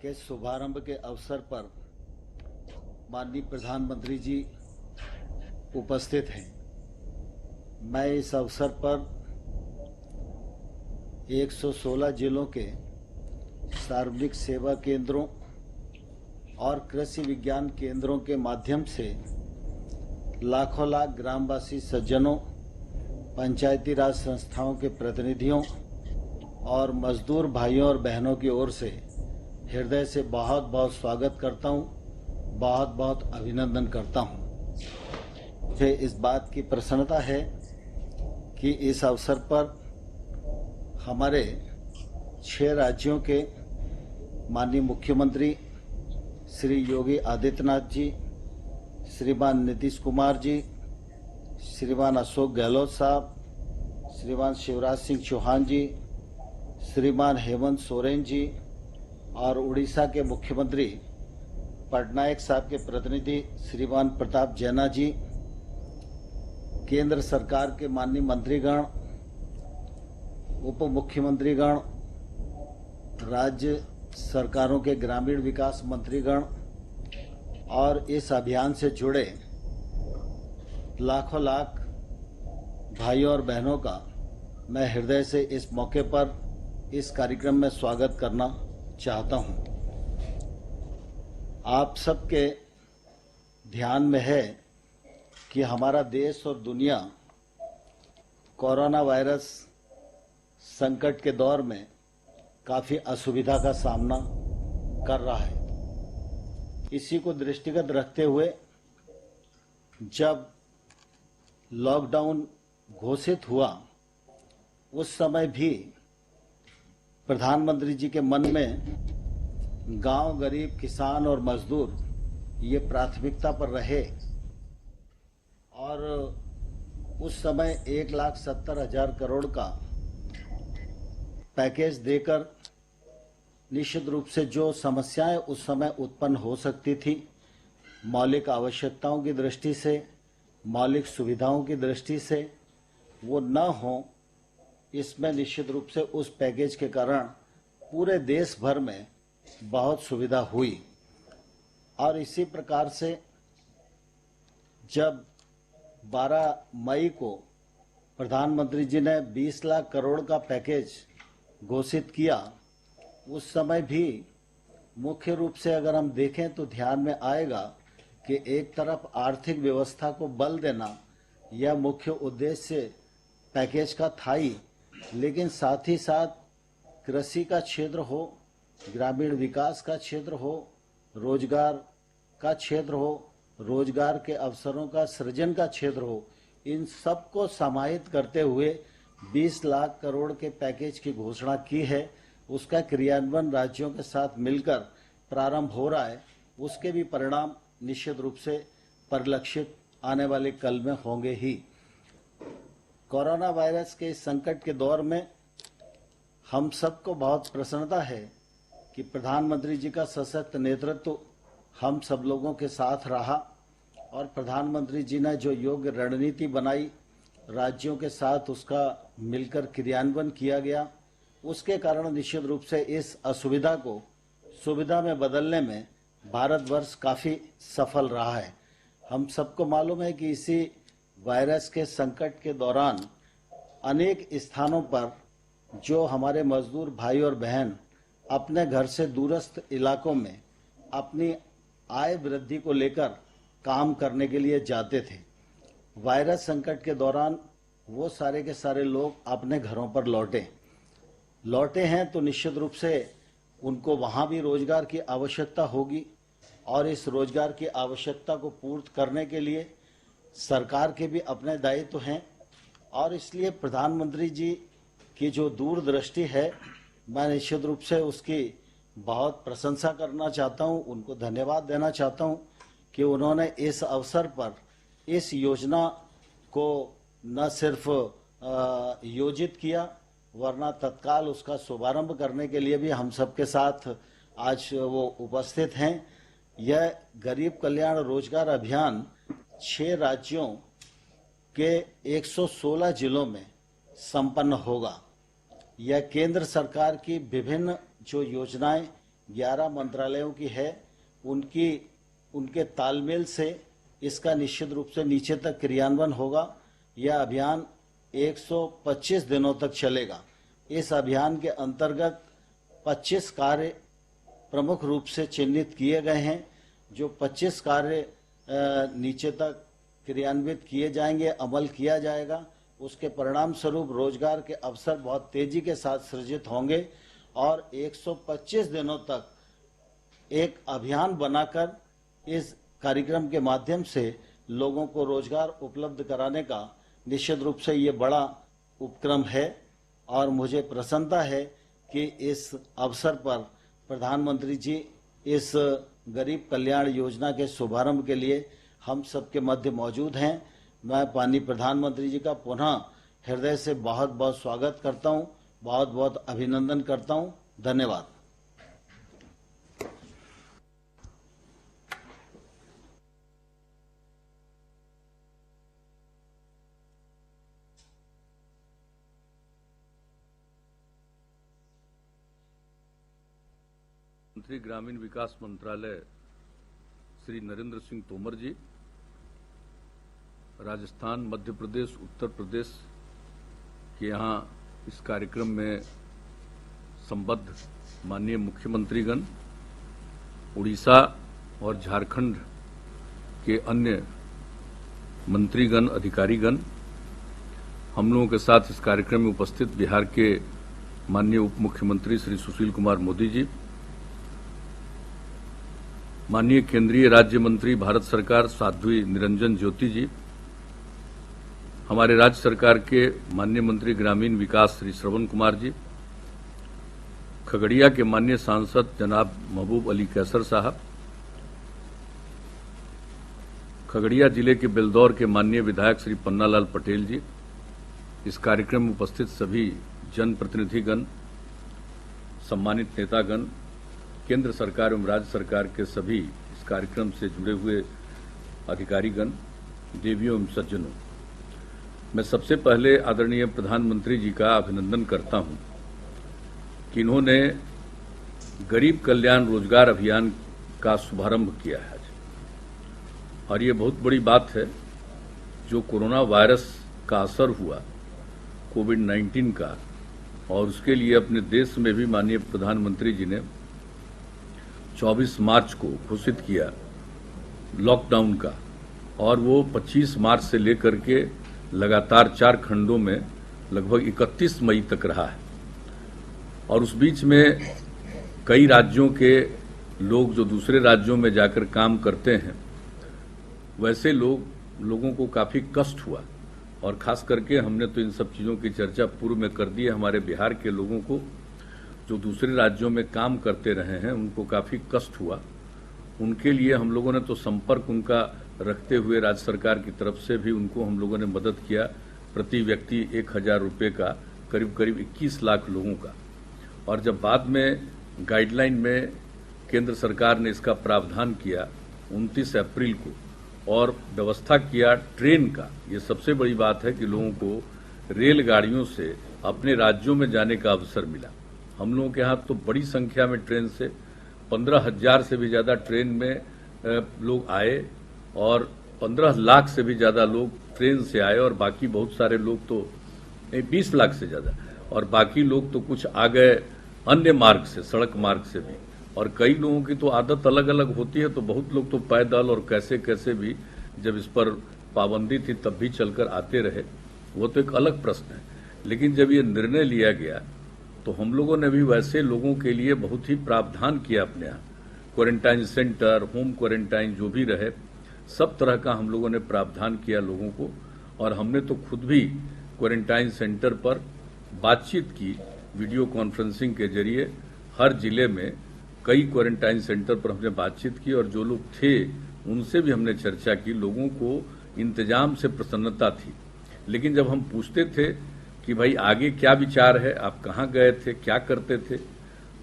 के शुभारंभ के अवसर पर माननीय प्रधानमंत्री जी उपस्थित हैं। मैं इस अवसर पर 116 जिलों के सार्वजनिक सेवा केंद्रों और कृषि विज्ञान केंद्रों के माध्यम से लाखों लाख ग्रामवासी सज्जनों, पंचायती राज संस्थाओं के प्रतिनिधियों और मजदूर भाइयों और बहनों की ओर से हृदय से बहुत बहुत स्वागत करता हूं, बहुत बहुत अभिनंदन करता हूं। मुझे इस बात की प्रसन्नता है कि इस अवसर पर हमारे 6 राज्यों के माननीय मुख्यमंत्री श्री योगी आदित्यनाथ जी, श्रीमान नीतीश कुमार जी, श्रीमान अशोक गहलोत साहब, श्रीमान शिवराज सिंह चौहान जी, श्रीमान हेमंत सोरेन जी और उड़ीसा के मुख्यमंत्री पटनायक साहब के प्रतिनिधि श्रीमान प्रताप जैना जी, केंद्र सरकार के माननीय मंत्रीगण, उप मुख्यमंत्रीगण, राज्य सरकारों के ग्रामीण विकास मंत्रीगण और इस अभियान से जुड़े लाखों लाख भाइयों और बहनों का मैं हृदय से इस मौके पर इस कार्यक्रम में स्वागत करना चाहता हूं। आप सबके ध्यान में है कि हमारा देश और दुनिया कोरोना वायरस संकट के दौर में काफी असुविधा का सामना कर रहा है। इसी को दृष्टिगत रखते हुए जब लॉकडाउन घोषित हुआ उस समय भी प्रधानमंत्री जी के मन में गांव, गरीब, किसान और मजदूर ये प्राथमिकता पर रहे और उस समय 1,70,000 करोड़ का पैकेज देकर निश्चित रूप से जो समस्याएं उस समय उत्पन्न हो सकती थी, मौलिक आवश्यकताओं की दृष्टि से, मौलिक सुविधाओं की दृष्टि से, वो न हो, इसमें निश्चित रूप से उस पैकेज के कारण पूरे देश भर में बहुत सुविधा हुई। और इसी प्रकार से जब 12 मई को प्रधानमंत्री जी ने 20 लाख करोड़ का पैकेज घोषित किया, उस समय भी मुख्य रूप से अगर हम देखें तो ध्यान में आएगा कि एक तरफ आर्थिक व्यवस्था को बल देना यह मुख्य उद्देश्य पैकेज का था ही, लेकिन साथ ही साथ कृषि का क्षेत्र हो, ग्रामीण विकास का क्षेत्र हो, रोजगार का क्षेत्र हो, रोजगार के अवसरों का सृजन का क्षेत्र हो, इन सबको समाहित करते हुए 20 लाख करोड़ के पैकेज की घोषणा की है। उसका क्रियान्वयन राज्यों के साथ मिलकर प्रारंभ हो रहा है। उसके भी परिणाम निश्चित रूप से परिलक्षित आने वाले कल में होंगे ही। कोरोना वायरस के इस संकट के दौर में हम सबको बहुत प्रसन्नता है कि प्रधानमंत्री जी का सशक्त नेतृत्व हम सब लोगों के साथ रहा और प्रधानमंत्री जी ने जो योग्य रणनीति बनाई, राज्यों के साथ उसका मिलकर क्रियान्वयन किया गया, उसके कारण निश्चित रूप से इस असुविधा को सुविधा में बदलने में भारतवर्ष काफी सफल रहा है। हम सबको मालूम है कि इसी वायरस के संकट के दौरान अनेक स्थानों पर जो हमारे मजदूर भाई और बहन अपने घर से दूरस्थ इलाकों में अपनी आय वृद्धि को लेकर काम करने के लिए जाते थे। वायरस संकट के दौरान वो सारे के सारे लोग अपने घरों पर लौटे हैं तो निश्चित रूप से उनको वहां भी रोजगार की आवश्यकता होगी और इस रोजगार की आवश्यकता को पूर्ण करने के लिए सरकार के भी अपने दायित्व हैं और इसलिए प्रधानमंत्री जी की जो दूरदृष्टि है, मैं निश्चित रूप से उसकी बहुत प्रशंसा करना चाहता हूं, उनको धन्यवाद देना चाहता हूं कि उन्होंने इस अवसर पर इस योजना को न सिर्फ योजित किया वरना तत्काल उसका शुभारंभ करने के लिए भी हम सबके साथ आज वो उपस्थित हैं। यह गरीब कल्याण रोजगार अभियान 6 राज्यों के 116 जिलों में संपन्न होगा। यह केंद्र सरकार की विभिन्न जो योजनाएं 11 मंत्रालयों की है, उनके तालमेल से इसका निश्चित रूप से नीचे तक क्रियान्वयन होगा। यह अभियान 125 दिनों तक चलेगा। इस अभियान के अंतर्गत 25 कार्य प्रमुख रूप से चिन्हित किए गए हैं। जो 25 कार्य नीचे तक क्रियान्वित किए जाएंगे, अमल किया जाएगा, उसके परिणाम स्वरूप रोजगार के अवसर बहुत तेजी के साथ सृजित होंगे और 125 दिनों तक एक अभियान बनाकर इस कार्यक्रम के माध्यम से लोगों को रोजगार उपलब्ध कराने का निश्चित रूप से ये बड़ा उपक्रम है। और मुझे प्रसन्नता है कि इस अवसर पर प्रधानमंत्री जी इस गरीब कल्याण योजना के शुभारंभ के लिए हम सबके मध्य मौजूद हैं। मैं माननीय प्रधानमंत्री जी का पुनः हृदय से बहुत बहुत स्वागत करता हूं, बहुत बहुत अभिनंदन करता हूं। धन्यवाद। मंत्री ग्रामीण विकास मंत्रालय श्री नरेंद्र सिंह तोमर जी, राजस्थान, मध्य प्रदेश, उत्तर प्रदेश के यहाँ इस कार्यक्रम में संबद्ध माननीय मुख्यमंत्रीगण, उड़ीसा और झारखंड के अन्य मंत्रीगण, अधिकारीगण, हम लोगों के साथ इस कार्यक्रम में उपस्थित बिहार के माननीय उप मुख्यमंत्री श्री सुशील कुमार मोदी जी, माननीय केंद्रीय राज्य मंत्री भारत सरकार साध्वी निरंजन ज्योति जी, हमारे राज्य सरकार के माननीय मंत्री ग्रामीण विकास श्री श्रवण कुमार जी, खगड़िया के माननीय सांसद जनाब महबूब अली कैसर साहब, खगड़िया जिले के बेलदौर के माननीय विधायक श्री पन्नालाल पटेल जी, इस कार्यक्रम में उपस्थित सभी जनप्रतिनिधिगण, सम्मानित नेतागण, केंद्र सरकार एवं राज्य सरकार के सभी इस कार्यक्रम से जुड़े हुए अधिकारीगण, देवियों एवं सज्जनों, मैं सबसे पहले आदरणीय प्रधानमंत्री जी का अभिनंदन करता हूं कि इन्होंने गरीब कल्याण रोजगार अभियान का शुभारंभ किया है आज। और ये बहुत बड़ी बात है, जो कोरोना वायरस का असर हुआ कोविड-19 का, और उसके लिए अपने देश में भी माननीय प्रधानमंत्री जी ने 24 मार्च को घोषित किया लॉकडाउन का, और वो 25 मार्च से लेकर के लगातार 4 खंडों में लगभग 31 मई तक रहा है। और उस बीच में कई राज्यों के लोग जो दूसरे राज्यों में जाकर काम करते हैं, वैसे लोगों को काफी कष्ट हुआ। और खास करके हमने तो इन सब चीजों की चर्चा पूर्व में कर दी है। हमारे बिहार के लोगों को जो दूसरे राज्यों में काम करते रहे हैं, उनको काफी कष्ट हुआ। उनके लिए हम लोगों ने तो संपर्क उनका रखते हुए राज्य सरकार की तरफ से भी उनको हम लोगों ने मदद किया, प्रति व्यक्ति 1000 रुपये का, करीब करीब 21 लाख लोगों का। और जब बाद में गाइडलाइन में केंद्र सरकार ने इसका प्रावधान किया 29 अप्रैल को, और व्यवस्था किया ट्रेन का, ये सबसे बड़ी बात है कि लोगों को रेलगाड़ियों से अपने राज्यों में जाने का अवसर मिला। हम लोगों के यहाँ तो बड़ी संख्या में ट्रेन से 15,000 से भी ज्यादा ट्रेन में लोग आए, और 15 लाख से भी ज्यादा लोग ट्रेन से आए, और बाकी बहुत सारे लोग तो 20 लाख से ज्यादा, और बाकी लोग तो कुछ आ गए अन्य मार्ग से, सड़क मार्ग से भी। और कई लोगों की तो आदत अलग अलग होती है, तो बहुत लोग तो पैदल और कैसे कैसे भी, जब इस पर पाबंदी थी तब भी चलकर आते रहे, वो तो एक अलग प्रश्न है। लेकिन जब ये निर्णय लिया गया तो हम लोगों ने भी वैसे लोगों के लिए बहुत ही प्रावधान किया अपने यहाँ। क्वारंटाइन सेंटर, होम क्वारंटाइन जो भी रहे, सब तरह का हम लोगों ने प्रावधान किया लोगों को। और हमने तो खुद भी क्वारंटाइन सेंटर पर बातचीत की, वीडियो कॉन्फ्रेंसिंग के जरिए हर जिले में कई क्वारंटाइन सेंटर पर हमने बातचीत की, और जो लोग थे उनसे भी हमने चर्चा की। लोगों को इंतजाम से प्रसन्नता थी। लेकिन जब हम पूछते थे कि भाई आगे क्या विचार है, आप कहाँ गए थे, क्या करते थे,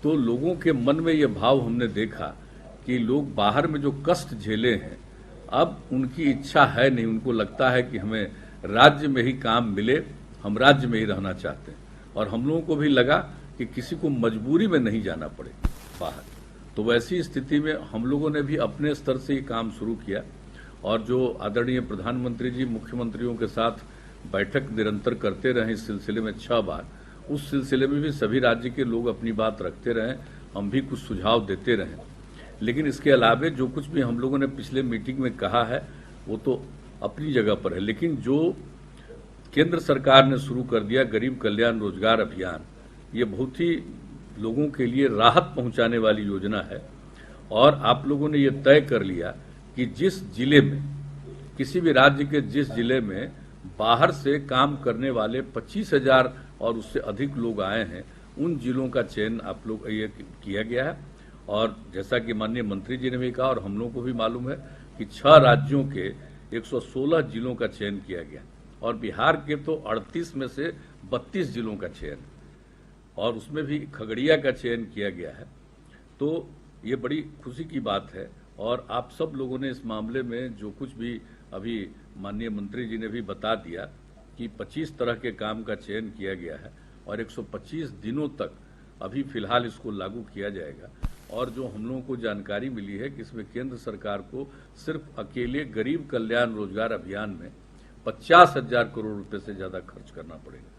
तो लोगों के मन में ये भाव हमने देखा कि लोग बाहर में जो कष्ट झेले हैं, अब उनकी इच्छा है नहीं, उनको लगता है कि हमें राज्य में ही काम मिले, हम राज्य में ही रहना चाहते हैं। और हम लोगों को भी लगा कि किसी को मजबूरी में नहीं जाना पड़े बाहर। तो वैसी स्थिति में हम लोगों ने भी अपने स्तर से ये काम शुरू किया और जो आदरणीय प्रधानमंत्री जी मुख्यमंत्रियों के साथ बैठक निरंतर करते रहे इस सिलसिले में 6 बार, उस सिलसिले में भी सभी राज्य के लोग अपनी बात रखते रहे, हम भी कुछ सुझाव देते रहे। लेकिन इसके अलावे जो कुछ भी हम लोगों ने पिछले मीटिंग में कहा है वो तो अपनी जगह पर है, लेकिन जो केंद्र सरकार ने शुरू कर दिया गरीब कल्याण रोजगार अभियान, ये बहुत ही लोगों के लिए राहत पहुंचाने वाली योजना है। और आप लोगों ने ये तय कर लिया कि जिस जिले में, किसी भी राज्य के जिस जिले में बाहर से काम करने वाले 25,000 और उससे अधिक लोग आए हैं, उन जिलों का चयन आप लोग ये किया गया है। और जैसा कि माननीय मंत्री जी ने भी कहा और हम लोगों को भी मालूम है कि 6 राज्यों के 116 जिलों का चयन किया गया और बिहार के तो 38 में से 32 जिलों का चयन और उसमें भी खगड़िया का चयन किया गया है। तो ये बड़ी खुशी की बात है और आप सब लोगों ने इस मामले में जो कुछ भी अभी माननीय मंत्री जी ने भी बता दिया कि 25 तरह के काम का चयन किया गया है और 125 दिनों तक अभी फिलहाल इसको लागू किया जाएगा। और जो हम लोगों को जानकारी मिली है कि इसमें केंद्र सरकार को सिर्फ अकेले गरीब कल्याण रोजगार अभियान में 50,000 करोड़ रुपए से ज्यादा खर्च करना पड़ेगा।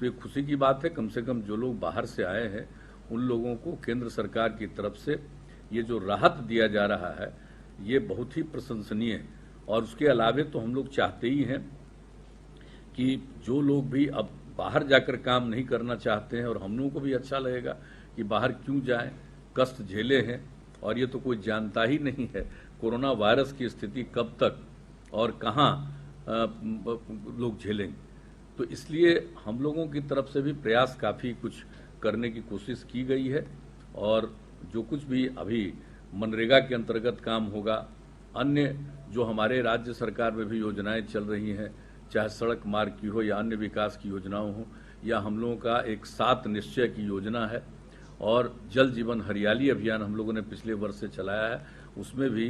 तो ये खुशी की बात है, कम से कम जो लोग बाहर से आए हैं उन लोगों को केंद्र सरकार की तरफ से ये जो राहत दिया जा रहा है ये बहुत ही प्रशंसनीय है। और उसके अलावे तो हम लोग चाहते ही हैं कि जो लोग भी अब बाहर जाकर काम नहीं करना चाहते हैं, और हम लोगों को भी अच्छा लगेगा कि बाहर क्यों जाएं, कष्ट झेले हैं और ये तो कोई जानता ही नहीं है कोरोना वायरस की स्थिति कब तक और कहां लोग झेलेंगे। तो इसलिए हम लोगों की तरफ से भी प्रयास काफी कुछ करने की कोशिश की गई है। और जो कुछ भी अभी मनरेगा के अंतर्गत काम होगा, अन्य जो हमारे राज्य सरकार में भी योजनाएं चल रही हैं, चाहे सड़क मार्ग की हो या अन्य विकास की योजनाओं हो, या हम लोगों का एक 7 निश्चय की योजना है और जल जीवन हरियाली अभियान हम लोगों ने पिछले वर्ष से चलाया है, उसमें भी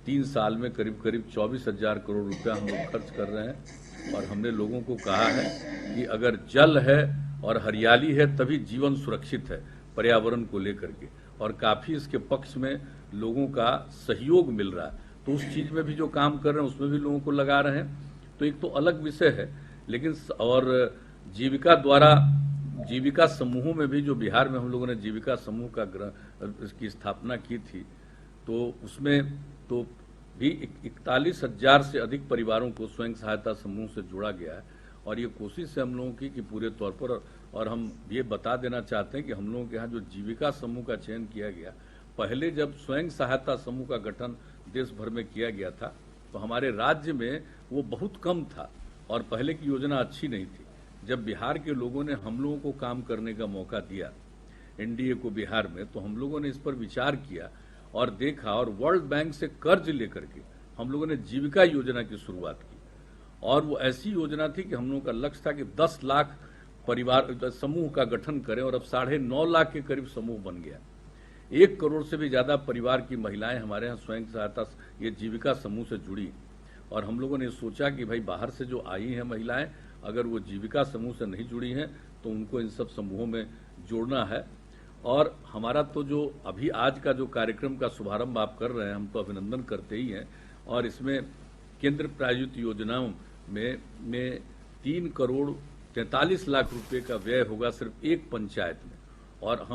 3 साल में करीब करीब 24,000 करोड़ रुपया हम लोग खर्च कर रहे हैं। और हमने लोगों को कहा है कि अगर जल है और हरियाली है तभी जीवन सुरक्षित है पर्यावरण को लेकर के, और काफी इसके पक्ष में लोगों का सहयोग मिल रहा है। तो उस चीज में भी जो काम कर रहे हैं उसमें भी लोगों को लगा रहे हैं। तो एक तो अलग विषय है, लेकिन और जीविका समूहों में भी जो बिहार में हम लोगों ने जीविका समूह का इसकी स्थापना की थी, तो उसमें तो भी 41,000 से अधिक परिवारों को स्वयं सहायता समूह से जोड़ा गया है। और ये कोशिश है हम लोगों की कि पूरे तौर पर, और हम ये बता देना चाहते हैं कि हम लोगों के यहाँ जो जीविका समूह का चयन किया गया, पहले जब स्वयं सहायता समूह का गठन देश भर में किया गया था तो हमारे राज्य में वो बहुत कम था और पहले की योजना अच्छी नहीं थी। जब बिहार के लोगों ने हम लोगों को काम करने का मौका दिया एनडीए को बिहार में, तो हम लोगों ने इस पर विचार किया और देखा, और वर्ल्ड बैंक से कर्ज लेकर के हम लोगों ने जीविका योजना की शुरुआत की। और वो ऐसी योजना थी कि हम लोगों का लक्ष्य था कि 10 लाख परिवार समूह का गठन करें, और अब 9.5 लाख के करीब समूह बन गया। 1 करोड़ से भी ज्यादा परिवार की महिलाएं हमारे यहाँ स्वयं सहायता ये जीविका समूह से जुड़ी। और हम लोगों ने सोचा कि भाई बाहर से जो आई हैं महिलाएं, अगर वो जीविका समूह से नहीं जुड़ी हैं तो उनको इन सब समूहों में जोड़ना है। और हमारा तो जो अभी आज का जो कार्यक्रम का शुभारंभ आप कर रहे हैं, हम तो अभिनंदन करते ही हैं। और इसमें केंद्र प्रायोजित योजनाओं में 3 करोड़ 43 लाख रुपए का व्यय होगा सिर्फ एक पंचायत में। और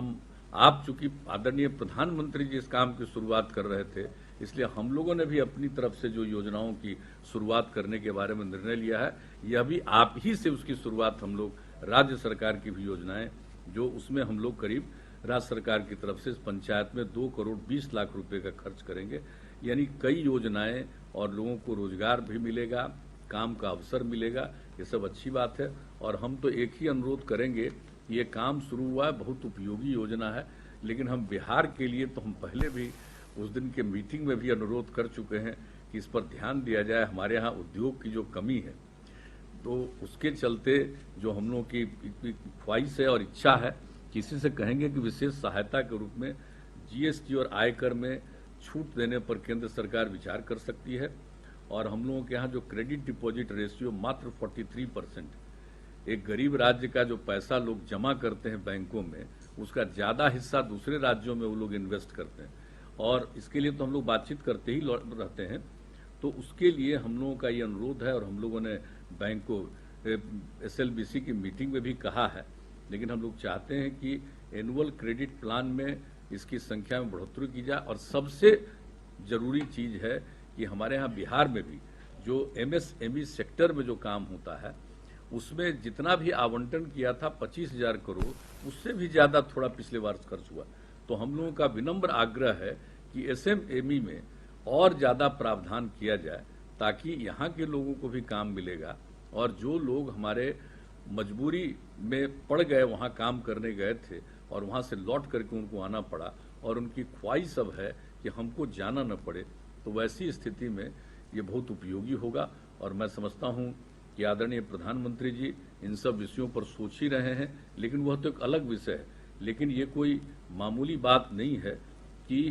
आप चूंकि आदरणीय प्रधानमंत्री जी इस काम की शुरुआत कर रहे थे, इसलिए हम लोगों ने भी अपनी तरफ से जो योजनाओं की शुरुआत करने के बारे में निर्णय लिया है, यह भी आप ही से उसकी शुरुआत हम लोग राज्य सरकार की भी योजनाएं, जो उसमें हम लोग करीब राज्य सरकार की तरफ से इस पंचायत में 2 करोड़ 20 लाख रुपए का खर्च करेंगे। यानी कई योजनाएं, और लोगों को रोजगार भी मिलेगा, काम का अवसर मिलेगा, ये सब अच्छी बात है। और हम तो एक ही अनुरोध करेंगे, ये काम शुरू हुआ है, बहुत उपयोगी योजना है, लेकिन हम बिहार के लिए तो हम पहले भी उस दिन के मीटिंग में भी अनुरोध कर चुके हैं कि इस पर ध्यान दिया जाए। हमारे यहाँ उद्योग की जो कमी है, तो उसके चलते जो हम लोगों की ख्वाहिश है और इच्छा है, किसी से कहेंगे कि विशेष सहायता के रूप में जीएसटी और आयकर में छूट देने पर केंद्र सरकार विचार कर सकती है। और हम लोगों के यहाँ जो क्रेडिट डिपॉजिट रेशियो मात्र 43%, एक गरीब राज्य का जो पैसा लोग जमा करते हैं बैंकों में, उसका ज्यादा हिस्सा दूसरे राज्यों में वो लोग इन्वेस्ट करते हैं। और इसके लिए तो हम लोग बातचीत करते ही रहते हैं। तो उसके लिए हम लोगों का ये अनुरोध है और हम लोगों ने बैंक को SLBC की मीटिंग में भी कहा है। लेकिन हम लोग चाहते हैं कि एनुअल क्रेडिट प्लान में इसकी संख्या में बढ़ोतरी की जाए। और सबसे जरूरी चीज है कि हमारे यहाँ बिहार में भी जो MSME सेक्टर में जो काम होता है उसमें जितना भी आवंटन किया था 25,000 करोड़, उससे भी ज्यादा थोड़ा पिछले वर्ष खर्च हुआ। तो हम लोगों का विनम्र आग्रह है कि SMME में और ज्यादा प्रावधान किया जाए ताकि यहाँ के लोगों को भी काम मिलेगा। और जो लोग हमारे मजबूरी में पड़ गए, वहाँ काम करने गए थे और वहाँ से लौट करके उनको आना पड़ा और उनकी ख्वाहिश अब है कि हमको जाना न पड़े, तो वैसी स्थिति में ये बहुत उपयोगी होगा। और मैं समझता हूँ कि आदरणीय प्रधानमंत्री जी इन सब विषयों पर सोच ही रहे हैं। लेकिन वह तो एक अलग विषय है। लेकिन ये कोई मामूली बात नहीं है कि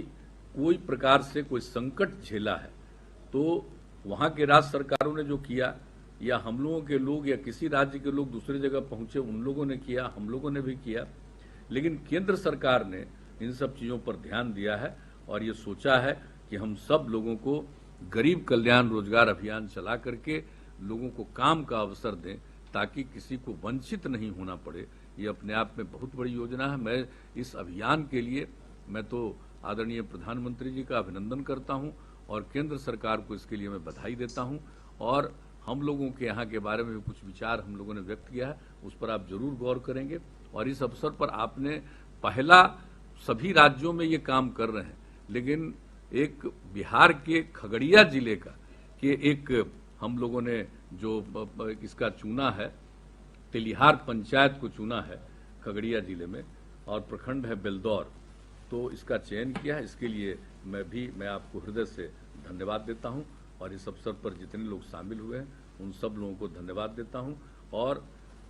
कोई प्रकार से कोई संकट झेला है तो वहाँ के राज्य सरकारों ने जो किया, या हम लोगों के लोग या किसी राज्य के लोग दूसरी जगह पहुंचे उन लोगों ने किया, हम लोगों ने भी किया। लेकिन केंद्र सरकार ने इन सब चीजों पर ध्यान दिया है और ये सोचा है कि हम सब लोगों को गरीब कल्याण रोजगार अभियान चला करके लोगों को काम का अवसर दें ताकि किसी को वंचित नहीं होना पड़े। ये अपने आप में बहुत बड़ी योजना है। मैं इस अभियान के लिए मैं तो आदरणीय प्रधानमंत्री जी का अभिनंदन करता हूं और केंद्र सरकार को इसके लिए मैं बधाई देता हूं। और हम लोगों के यहाँ के बारे में भी कुछ विचार हम लोगों ने व्यक्त किया है, उस पर आप जरूर गौर करेंगे। और इस अवसर पर आपने पहला सभी राज्यों में ये काम कर रहे हैं, लेकिन एक बिहार के खगड़िया जिले का कि एक हम लोगों ने जो इसका चुना है, तेलिहार पंचायत को चुना है खगड़िया जिले में और प्रखंड है बेलदौर, तो इसका चयन किया है। इसके लिए मैं आपको हृदय से धन्यवाद देता हूं और इस अवसर पर जितने लोग शामिल हुए हैं उन सब लोगों को धन्यवाद देता हूं। और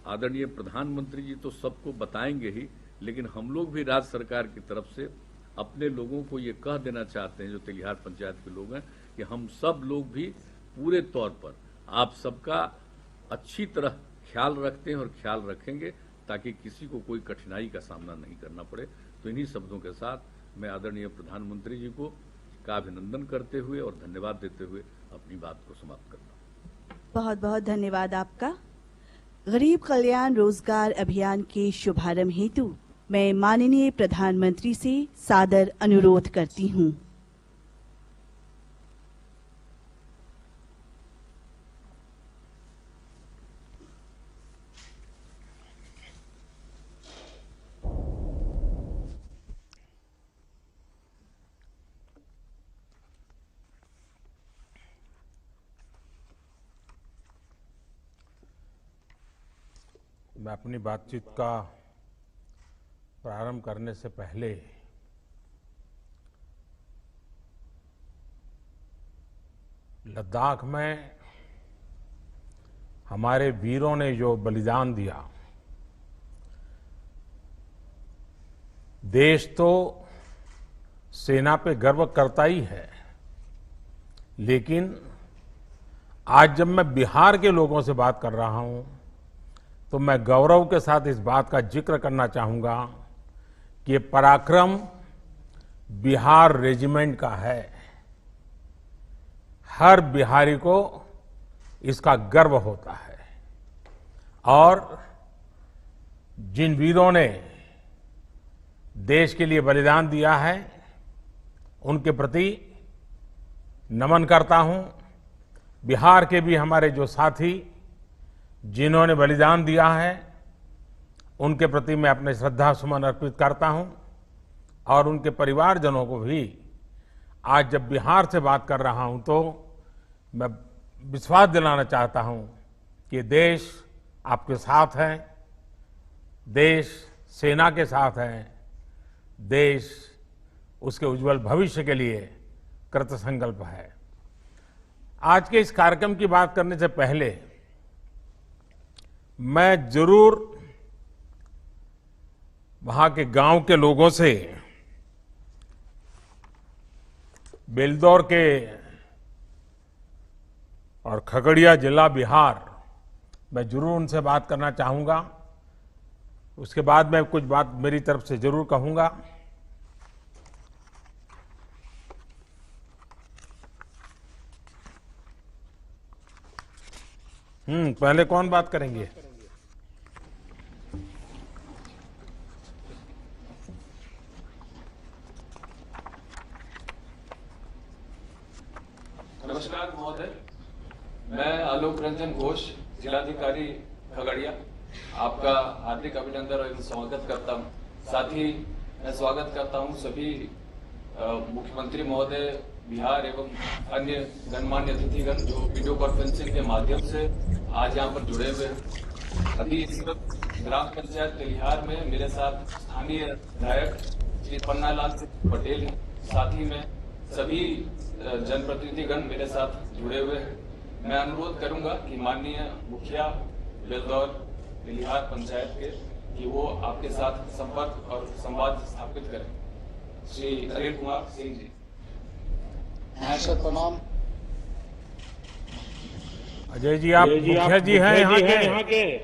आदरणीय प्रधानमंत्री जी तो सबको बताएंगे ही, लेकिन हम लोग भी राज्य सरकार की तरफ से अपने लोगों को ये कह देना चाहते हैं, जो तेलिहार पंचायत के लोग हैं, कि हम सब लोग भी पूरे तौर पर आप सबका अच्छी तरह ख्याल रखते हैं और ख्याल रखेंगे ताकि किसी को कोई कठिनाई का सामना नहीं करना पड़े। तो इन्हीं शब्दों के साथ मैं आदरणीय प्रधानमंत्री जी को का अभिनंदन करते हुए और धन्यवाद देते हुए अपनी बात को समाप्त करता हूँ। बहुत बहुत धन्यवाद आपका। गरीब कल्याण रोजगार अभियान के शुभारंभ हेतु मैं माननीय प्रधानमंत्री से सादर अनुरोध करती हूँ। मैं अपनी बातचीत का प्रारंभ करने से पहले लद्दाख में हमारे वीरों ने जो बलिदान दिया, देश तो सेना पे गर्व करता ही है, लेकिन आज जब मैं बिहार के लोगों से बात कर रहा हूं तो मैं गौरव के साथ इस बात का जिक्र करना चाहूंगा कि ये पराक्रम बिहार रेजिमेंट का है। हर बिहारी को इसका गर्व होता है और जिन वीरों ने देश के लिए बलिदान दिया है उनके प्रति नमन करता हूं। बिहार के भी हमारे जो साथी जिन्होंने बलिदान दिया है उनके प्रति मैं अपने श्रद्धा सुमन अर्पित करता हूं और उनके परिवारजनों को भी आज जब बिहार से बात कर रहा हूं तो मैं विश्वास दिलाना चाहता हूं कि देश आपके साथ है, देश सेना के साथ है, देश उसके उज्जवल भविष्य के लिए कृतसंकल्प है। आज के इस कार्यक्रम की बात करने से पहले मैं जरूर वहां के गांव के लोगों से बेलदौर के और खगड़िया जिला बिहार, मैं जरूर उनसे बात करना चाहूंगा। उसके बाद मैं कुछ बात मेरी तरफ से जरूर कहूंगा। पहले कौन बात करेंगे? नमस्कार महोदय, मैं आलोक रंजन घोष, जिलाधिकारी खगड़िया, आपका हार्दिक अभिनंदन और स्वागत करता हूं। साथ ही मैं स्वागत करता हूं सभी मुख्यमंत्री महोदय बिहार एवं अन्य गणमान्य अतिथिगण जो वीडियो कॉन्फ्रेंसिंग के माध्यम से आज यहां पर जुड़े हुए हैं। अभी इस वक्त ग्राम पंचायत तेलिहार में मेरे साथ स्थानीय विधायक श्री पन्नालाल पटेल हैं। साथ ही में सभी जनप्रतिनिधिगण मेरे साथ जुड़े हुए हैं। मैं अनुरोध करूंगा कि माननीय मुखिया बेलदौर तेलिहार पंचायत के कि वो आपके साथ संपर्क और संवाद स्थापित करें। श्री अनिल कुमार सिंह जी। सर प्रणाम। अजय जी, आप मुखिया जी हैं यहाँ के?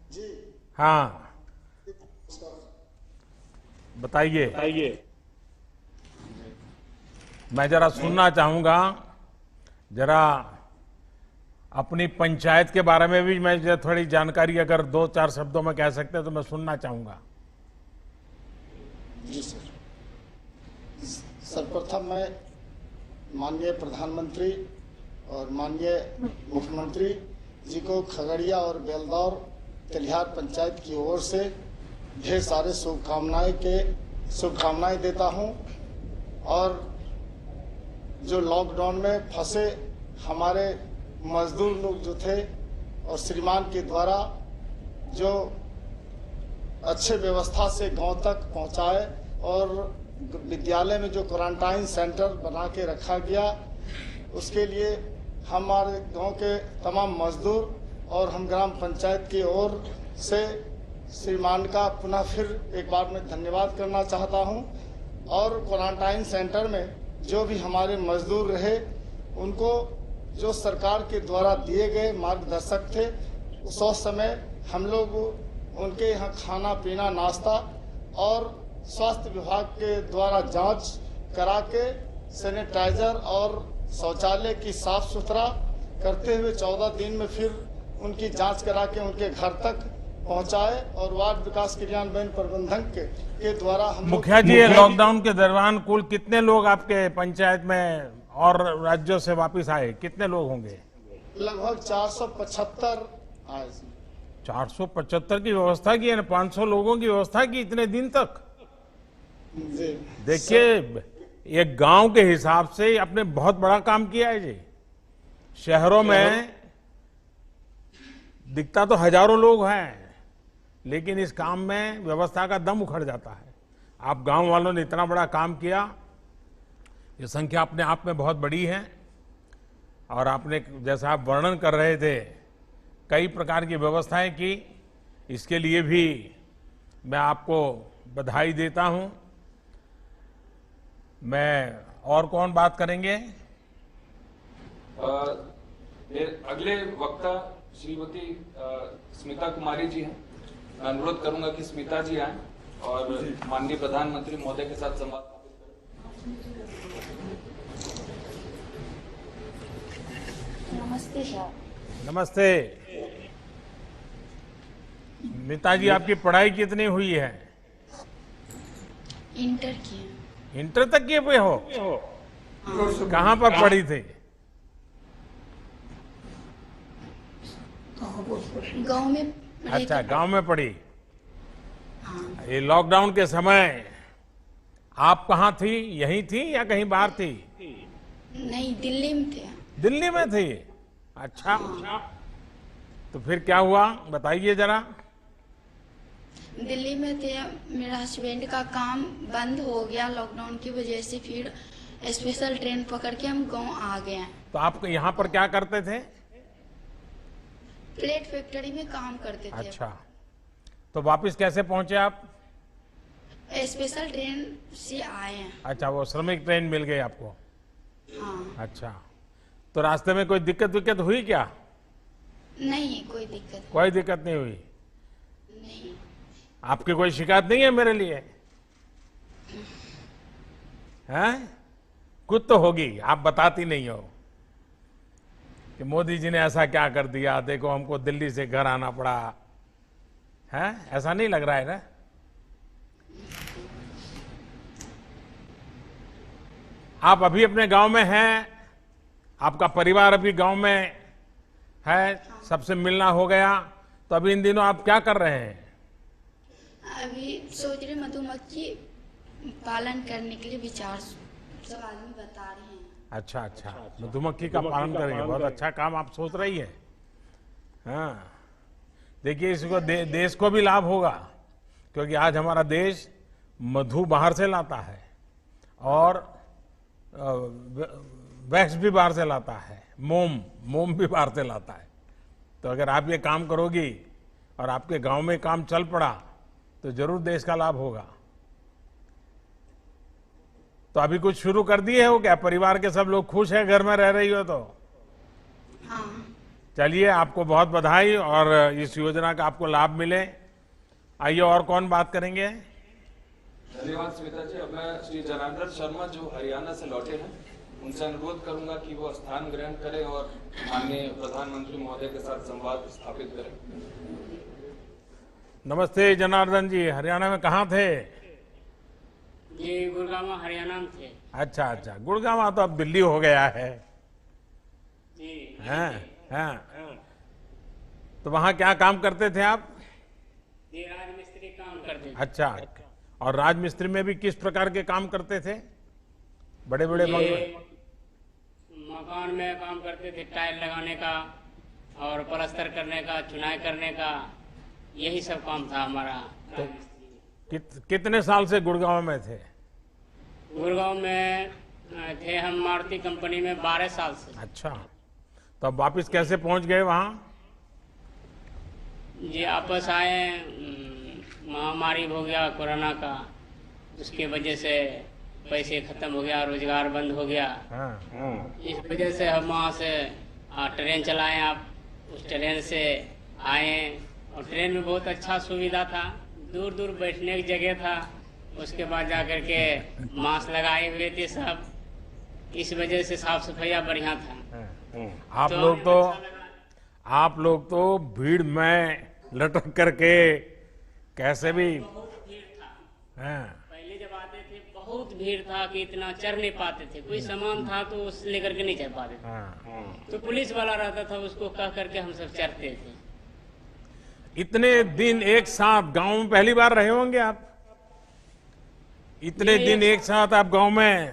जी हाँ, बताइए। मैं जरा सुनना चाहूंगा, जरा अपनी पंचायत के बारे में भी मैं थोड़ी जानकारी अगर 2-4 शब्दों में कह सकते हैं तो मैं सुनना चाहूंगा। जी सर। सर्वप्रथम मैं माननीय प्रधानमंत्री और माननीय मुख्यमंत्री जी को खगड़िया और बेलदौर तेलिहार पंचायत की ओर से ढेर सारे शुभकामनाएं देता हूं। और जो लॉकडाउन में फंसे हमारे मजदूर लोग जो थे और श्रीमान के द्वारा जो अच्छे व्यवस्था से गांव तक पहुंचाए और विद्यालय में जो क्वारंटाइन सेंटर बना के रखा गया, उसके लिए हमारे गांव के तमाम मजदूर और हम ग्राम पंचायत की ओर से श्रीमान का पुनः फिर एक बार मैं धन्यवाद करना चाहता हूं। और क्वारंटाइन सेंटर में जो भी हमारे मजदूर रहे, उनको जो सरकार के द्वारा दिए गए मार्गदर्शक थे, उस समय हम लोग उनके यहाँ खाना पीना नाश्ता और स्वास्थ्य विभाग के द्वारा जांच करा के सैनिटाइजर और शौचालय की साफ सुथरा करते हुए 14 दिन में फिर उनकी जांच करा के उनके घर तक पहुंचाए। और वार्ड विकास क्रियान्वयन प्रबंधन के द्वारा हम मुखिया जी, लॉकडाउन के दौरान कुल कितने लोग आपके पंचायत में और राज्यों से वापस आए? कितने लोग होंगे? लगभग 475 आए। 475 की व्यवस्था की है, 500 लोगों की व्यवस्था की इतने दिन तक। देखिए, एक गांव के हिसाब से आपने बहुत बड़ा काम किया है जी। शहरों में दिखता तो हजारों लोग हैं, लेकिन इस काम में व्यवस्था का दम उखड़ जाता है। आप गांव वालों ने इतना बड़ा काम किया, ये संख्या अपने आप में बहुत बड़ी है। और आपने जैसा आप वर्णन कर रहे थे, कई प्रकार की व्यवस्थाएं की, इसके लिए भी मैं आपको बधाई देता हूं। मैं और कौन बात करेंगे? अगले वक्ता श्रीमती स्मिता कुमारी जी हैं। मैं अनुरोध करूंगा कि स्मिता जी आए और माननीय प्रधानमंत्री महोदय के साथ संवाद स्थापित करें। नमस्ते सर। नमस्ते। स्मिता जी, आपकी पढ़ाई कितनी हुई है? इंटर किया। इंटर तक किए हुए हो? कहाँ पर पढ़ी थी? गांव में। अच्छा, गांव में पढ़ी। हाँ। ये लॉकडाउन के समय आप कहाँ थी? यहीं थी या कहीं बाहर थी? नहीं, दिल्ली में थे। दिल्ली में थी? अच्छा। तो फिर क्या हुआ, बताइए जरा। दिल्ली में थे, मेरा हस्बैंड का काम बंद हो गया लॉकडाउन की वजह से। फिर स्पेशल ट्रेन पकड़ के हम गांव आ गए। तो आप यहाँ पर क्या करते थे? प्लेट फैक्ट्री में काम करते थे। अच्छा, तो वापस कैसे पहुंचे आप? स्पेशल ट्रेन से आए हैं। अच्छा, वो श्रमिक ट्रेन मिल गई आपको? हाँ। अच्छा, तो रास्ते में कोई दिक्कत हुई क्या? नहीं, कोई दिक्कत कोई दिक्कत नहीं हुई? नहीं। आपकी कोई शिकायत नहीं है मेरे लिए? हैं? कुछ तो होगी, आप बताती नहीं हो। कि मोदी जी ने ऐसा क्या कर दिया, देखो हमको दिल्ली से घर आना पड़ा है, ऐसा नहीं लग रहा है ना? आप अभी अपने गांव में हैं, आपका परिवार अभी गांव में है, सबसे मिलना हो गया, तो अभी इन दिनों आप क्या कर रहे हैं? अभी सोच रहे मधुमक्खी पालन करने के लिए विचार सब आदमी बता रहे हैं। अच्छा अच्छा, मधुमक्खी का पालन करेंगे, बहुत अच्छा काम आप सोच रही है। हाँ, देखिए इसको देश को भी लाभ होगा, क्योंकि आज हमारा देश मधु बाहर से लाता है और वैक्स भी बाहर से लाता है, मोम भी बाहर से लाता है। तो अगर आप ये काम करोगी और आपके गांव में काम चल पड़ा तो जरूर देश का लाभ होगा। तो अभी कुछ शुरू कर दिए हो क्या? परिवार के सब लोग खुश हैं, घर में रह रही हो तो? हाँ। चलिए, आपको बहुत बधाई और इस योजना का आपको लाभ मिले। आइए, और कौन बात करेंगे? धन्यवाद स्मिता जी। अब मैं श्री जनार्दन शर्मा जो हरियाणा से लौटे हैं उनसे अनुरोध करूंगा कि वो स्थान ग्रहण करें और माननीय प्रधानमंत्री महोदय के साथ संवाद स्थापित करें। नमस्ते जनार्दन जी, हरियाणा में कहाँ थे? जी गुड़गांव हरियाणा में थे। अच्छा अच्छा, गुड़गांव तो अब दिल्ली हो गया है। जी हाँ। तो वहाँ क्या काम करते थे आप? जी राजमिस्त्री काम करते थे। अच्छा, और राजमिस्त्री में भी किस प्रकार के काम करते थे? बड़े बड़े मकान में काम करते थे, टाइल लगाने का और प्लास्टर करने का, चुनाई करने का, यही सब काम था हमारा। तो कितने साल से गुड़गांव में थे? गुड़गांव में थे हम मारुति कंपनी में 12 साल से। अच्छा, तो अब वापिस कैसे पहुंच गए वहाँ? जी वापस आए, महामारी हो गया कोरोना का, उसके वजह से पैसे खत्म हो गया, रोजगार बंद हो गया। इस वजह से हम वहाँ से ट्रेन चलाए, आप उस ट्रेन से आए और ट्रेन में बहुत अच्छा सुविधा था, दूर दूर बैठने की जगह था, उसके बाद जाकर के मास्क लगाए हुए थे सब, इस वजह से साफ सफाई बढ़िया था। आप लोग तो भीड़ में लटक करके कैसे भी पहले जब आते थे बहुत भीड़ था कि इतना चढ़ नहीं पाते थे, कोई सामान था तो उस लेकर के नहीं चढ़ पाते थे। तो पुलिस वाला रहता था, उसको कह करके हम सब चढ़ते थे। इतने दिन एक साथ गांव में पहली बार रहे होंगे आप? इतने दिन एक साथ आप गांव में,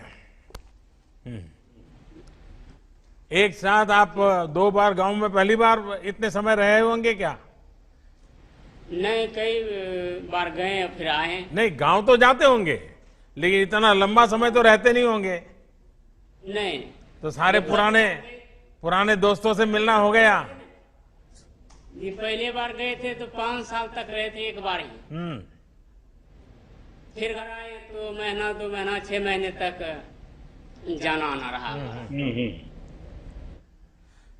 एक साथ आप 2 बार गांव में पहली बार इतने समय रहे होंगे क्या? नहीं, कई बार गए फिर आए। नहीं, गांव तो जाते होंगे लेकिन इतना लंबा समय तो रहते नहीं होंगे। नहीं, तो सारे पुराने दोस्तों से मिलना हो गया? ये पहले बार गए थे तो 5 साल तक रहे थे एक बार ही। फिर घर आए तो महीना 2 महीना 6 महीने तक जाना आना रहा।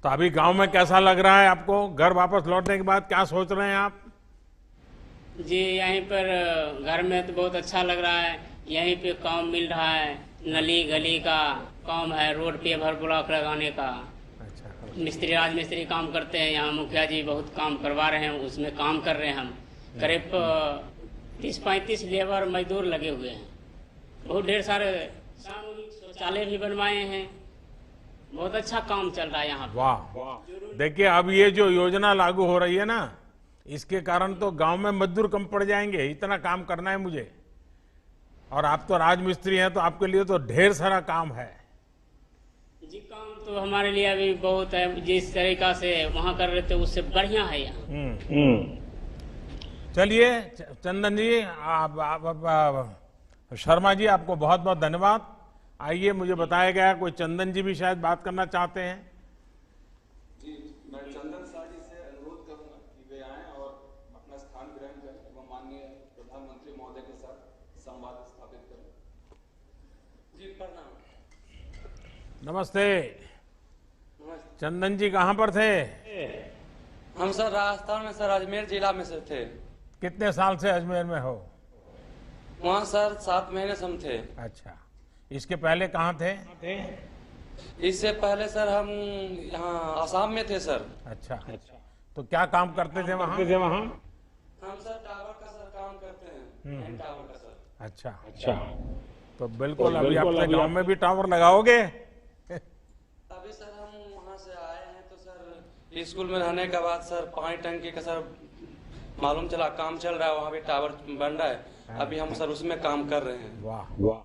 तो अभी गांव में कैसा लग रहा है आपको? घर वापस लौटने के बाद क्या सोच रहे हैं आप? जी यहीं पर घर में तो बहुत अच्छा लग रहा है, यहीं पे काम मिल रहा है, नली गली का काम है, रोड पे भर ब्लॉक लगाने का। मिस्त्री राजमिस्त्री काम करते हैं यहाँ, मुखिया जी बहुत काम करवा रहे हैं, उसमें काम कर रहे हैं हम। करीब 30-35 लेबर मजदूर लगे हुए हैं। बहुत ढेर सारे सामूहिक शौचालय भी बनवाए हैं, बहुत अच्छा काम चल रहा है यहाँ। वाह, देखिए अब ये जो योजना लागू हो रही है ना, इसके कारण तो गांव में मजदूर कम पड़ जाएंगे, इतना काम करना है मुझे। और आप तो राजमिस्त्री हैं तो आपके लिए तो ढेर सारा काम है। जी काम तो हमारे लिए अभी बहुत है, जिस तरीका से वहाँ कर रहे थे उससे बढ़िया है यहाँ। चलिए चंदन जी, शर्मा जी, आपको बहुत बहुत धन्यवाद। आइए, मुझे बताया गया कोई चंदन जी भी शायद बात करना चाहते हैं। जी, मैं चंदन साह जी से अनुरोध करूंगा कि वे आएं और अपना स्थान ग्रहण करें एवं माननीय प्रधानमंत्री महोदय के साथ संवाद स्थापित करें। जी प्रणाम। नमस्ते। चंदन जी कहाँ पर थे? हम सर राजस्थान में, सर अजमेर जिला में से थे। कितने साल से अजमेर में हो? वहाँ सर 7 महीने से हम थे। अच्छा, इसके पहले कहाँ थे? इससे पहले सर हम यहाँ आसाम में थे सर। अच्छा, तो क्या काम करते थे वहाँ? हम सर टावर का सर काम करते हैं, एन टावर का सर। अच्छा, तो बिल्कुल अभी अपने गांव में भी टावर लगाओगे? अभी सर हम वहाँ से आए हैं तो सर स्कूल में रहने के बाद सर पानी टंकी का सर मालूम चला काम चल रहा है, वहाँ भी टावर बन रहा है, अभी हम सर उसमें काम कर रहे हैं। वाह।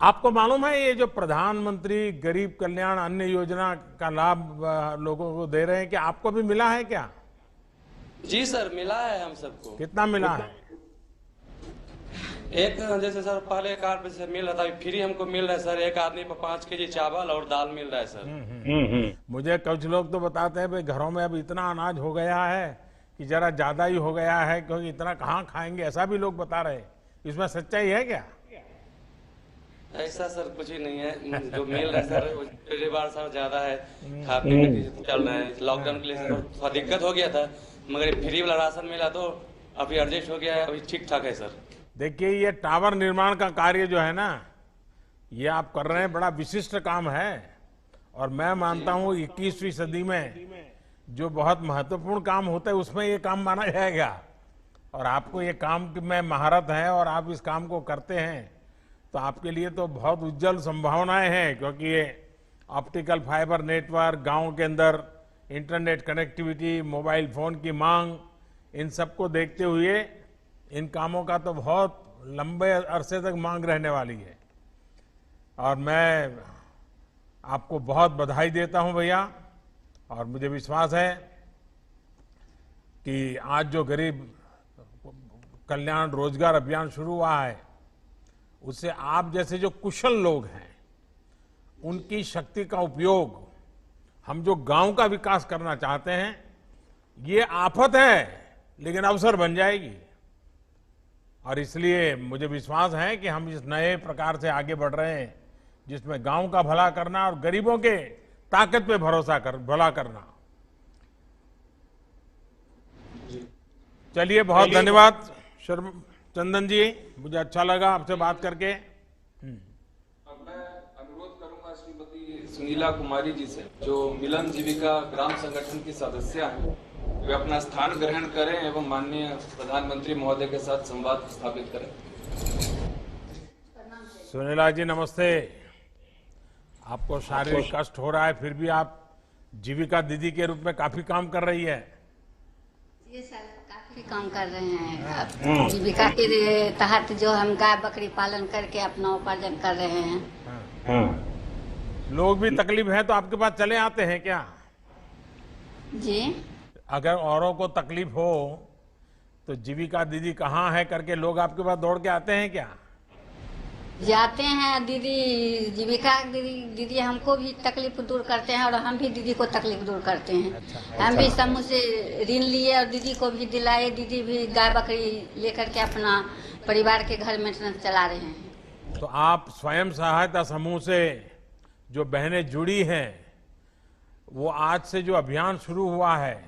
आपको मालूम है ये जो प्रधानमंत्री गरीब कल्याण अन्न योजना का लाभ लोगों को दे रहे हैं, कि आपको भी मिला है क्या? जी सर मिला है हम सबको। कितना मिला है? एक जैसे सर पहले कार्ड पे से मिल रहा था, अभी फ्री हमको मिल रहा है सर, एक आदमी पर 5 केजी चावल और दाल मिल रहा है सर। मुझे कुछ लोग तो बताते हैं भाई घरों में अब इतना अनाज हो गया है कि जरा ज्यादा ही हो गया है, क्योंकि इतना कहाँ खाएंगे, ऐसा भी लोग बता रहे हैं। इसमें सच्चाई है क्या? ऐसा सर कुछ ही नहीं है, जो मिल रहा है सर पिछली बार सर ज्यादा है, खा पीने की चल रहा है। लॉकडाउन के लिए सर थोड़ा दिक्कत हो गया था, मगर फ्री वाला राशन मिला तो अभी एडजस्ट हो गया है, अभी ठीक ठाक है सर। देखिए ये टावर निर्माण का कार्य जो है ना, ये आप कर रहे हैं, बड़ा विशिष्ट काम है, और मैं मानता हूँ 21वीं सदी में जो बहुत महत्वपूर्ण काम होता है उसमें ये काम माना जाएगा। और आपको ये काम में महारत है और आप इस काम को करते हैं, तो आपके लिए तो बहुत उज्जवल संभावनाएं हैं, क्योंकि ये ऑप्टिकल फाइबर नेटवर्क, गांव के अंदर इंटरनेट कनेक्टिविटी, मोबाइल फोन की मांग, इन सबको देखते हुए इन कामों का तो बहुत लंबे अरसे तक मांग रहने वाली है। और मैं आपको बहुत बधाई देता हूं भैया, और मुझे विश्वास है कि आज जो गरीब कल्याण रोजगार अभियान शुरू हुआ है, उससे आप जैसे जो कुशल लोग हैं उनकी शक्ति का उपयोग, हम जो गांव का विकास करना चाहते हैं, ये आफत है लेकिन अवसर बन जाएगी। और इसलिए मुझे विश्वास है कि हम इस नए प्रकार से आगे बढ़ रहे हैं, जिसमें गांव का भला करना और गरीबों के ताकत पे भला करना। चलिए बहुत धन्यवाद चंदन जी, मुझे अच्छा लगा आपसे बात करके। अब मैं अनुरोध करूंगा श्रीमती सुनीला कुमारी जी से, जो मिलन जीविका ग्राम संगठन की सदस्य हैं, वे अपना स्थान ग्रहण करें एवं माननीय प्रधानमंत्री महोदय के साथ संवाद स्थापित करें। सुनीला जी नमस्ते। आपको शारीरिक कष्ट हो रहा है, फिर भी आप जीविका दीदी के रूप में काफी काम कर रही है। ये सर काफी काम कर रहे हैं। जीविका के तहत जो हम गाय बकरी पालन करके अपना उपार्जन कर रहे हैं। लोग भी तकलीफ है तो आपके पास चले आते हैं क्या? जी, अगर औरों को तकलीफ हो तो जीविका दीदी कहाँ है करके लोग आपके पास दौड़ के आते हैं क्या? जाते हैं दीदी, जीविका दीदी हमको भी तकलीफ दूर करते हैं और हम भी दीदी को तकलीफ दूर करते हैं। अच्छा। हम भी समूह से ऋण लिए और दीदी को भी दिलाए, दीदी भी गाय बकरी लेकर के अपना परिवार के घर मेंटेनेंस चला रहे हैं। तो आप स्वयं सहायता समूह से जो बहनें जुड़ी हैं, वो आज से जो अभियान शुरू हुआ है,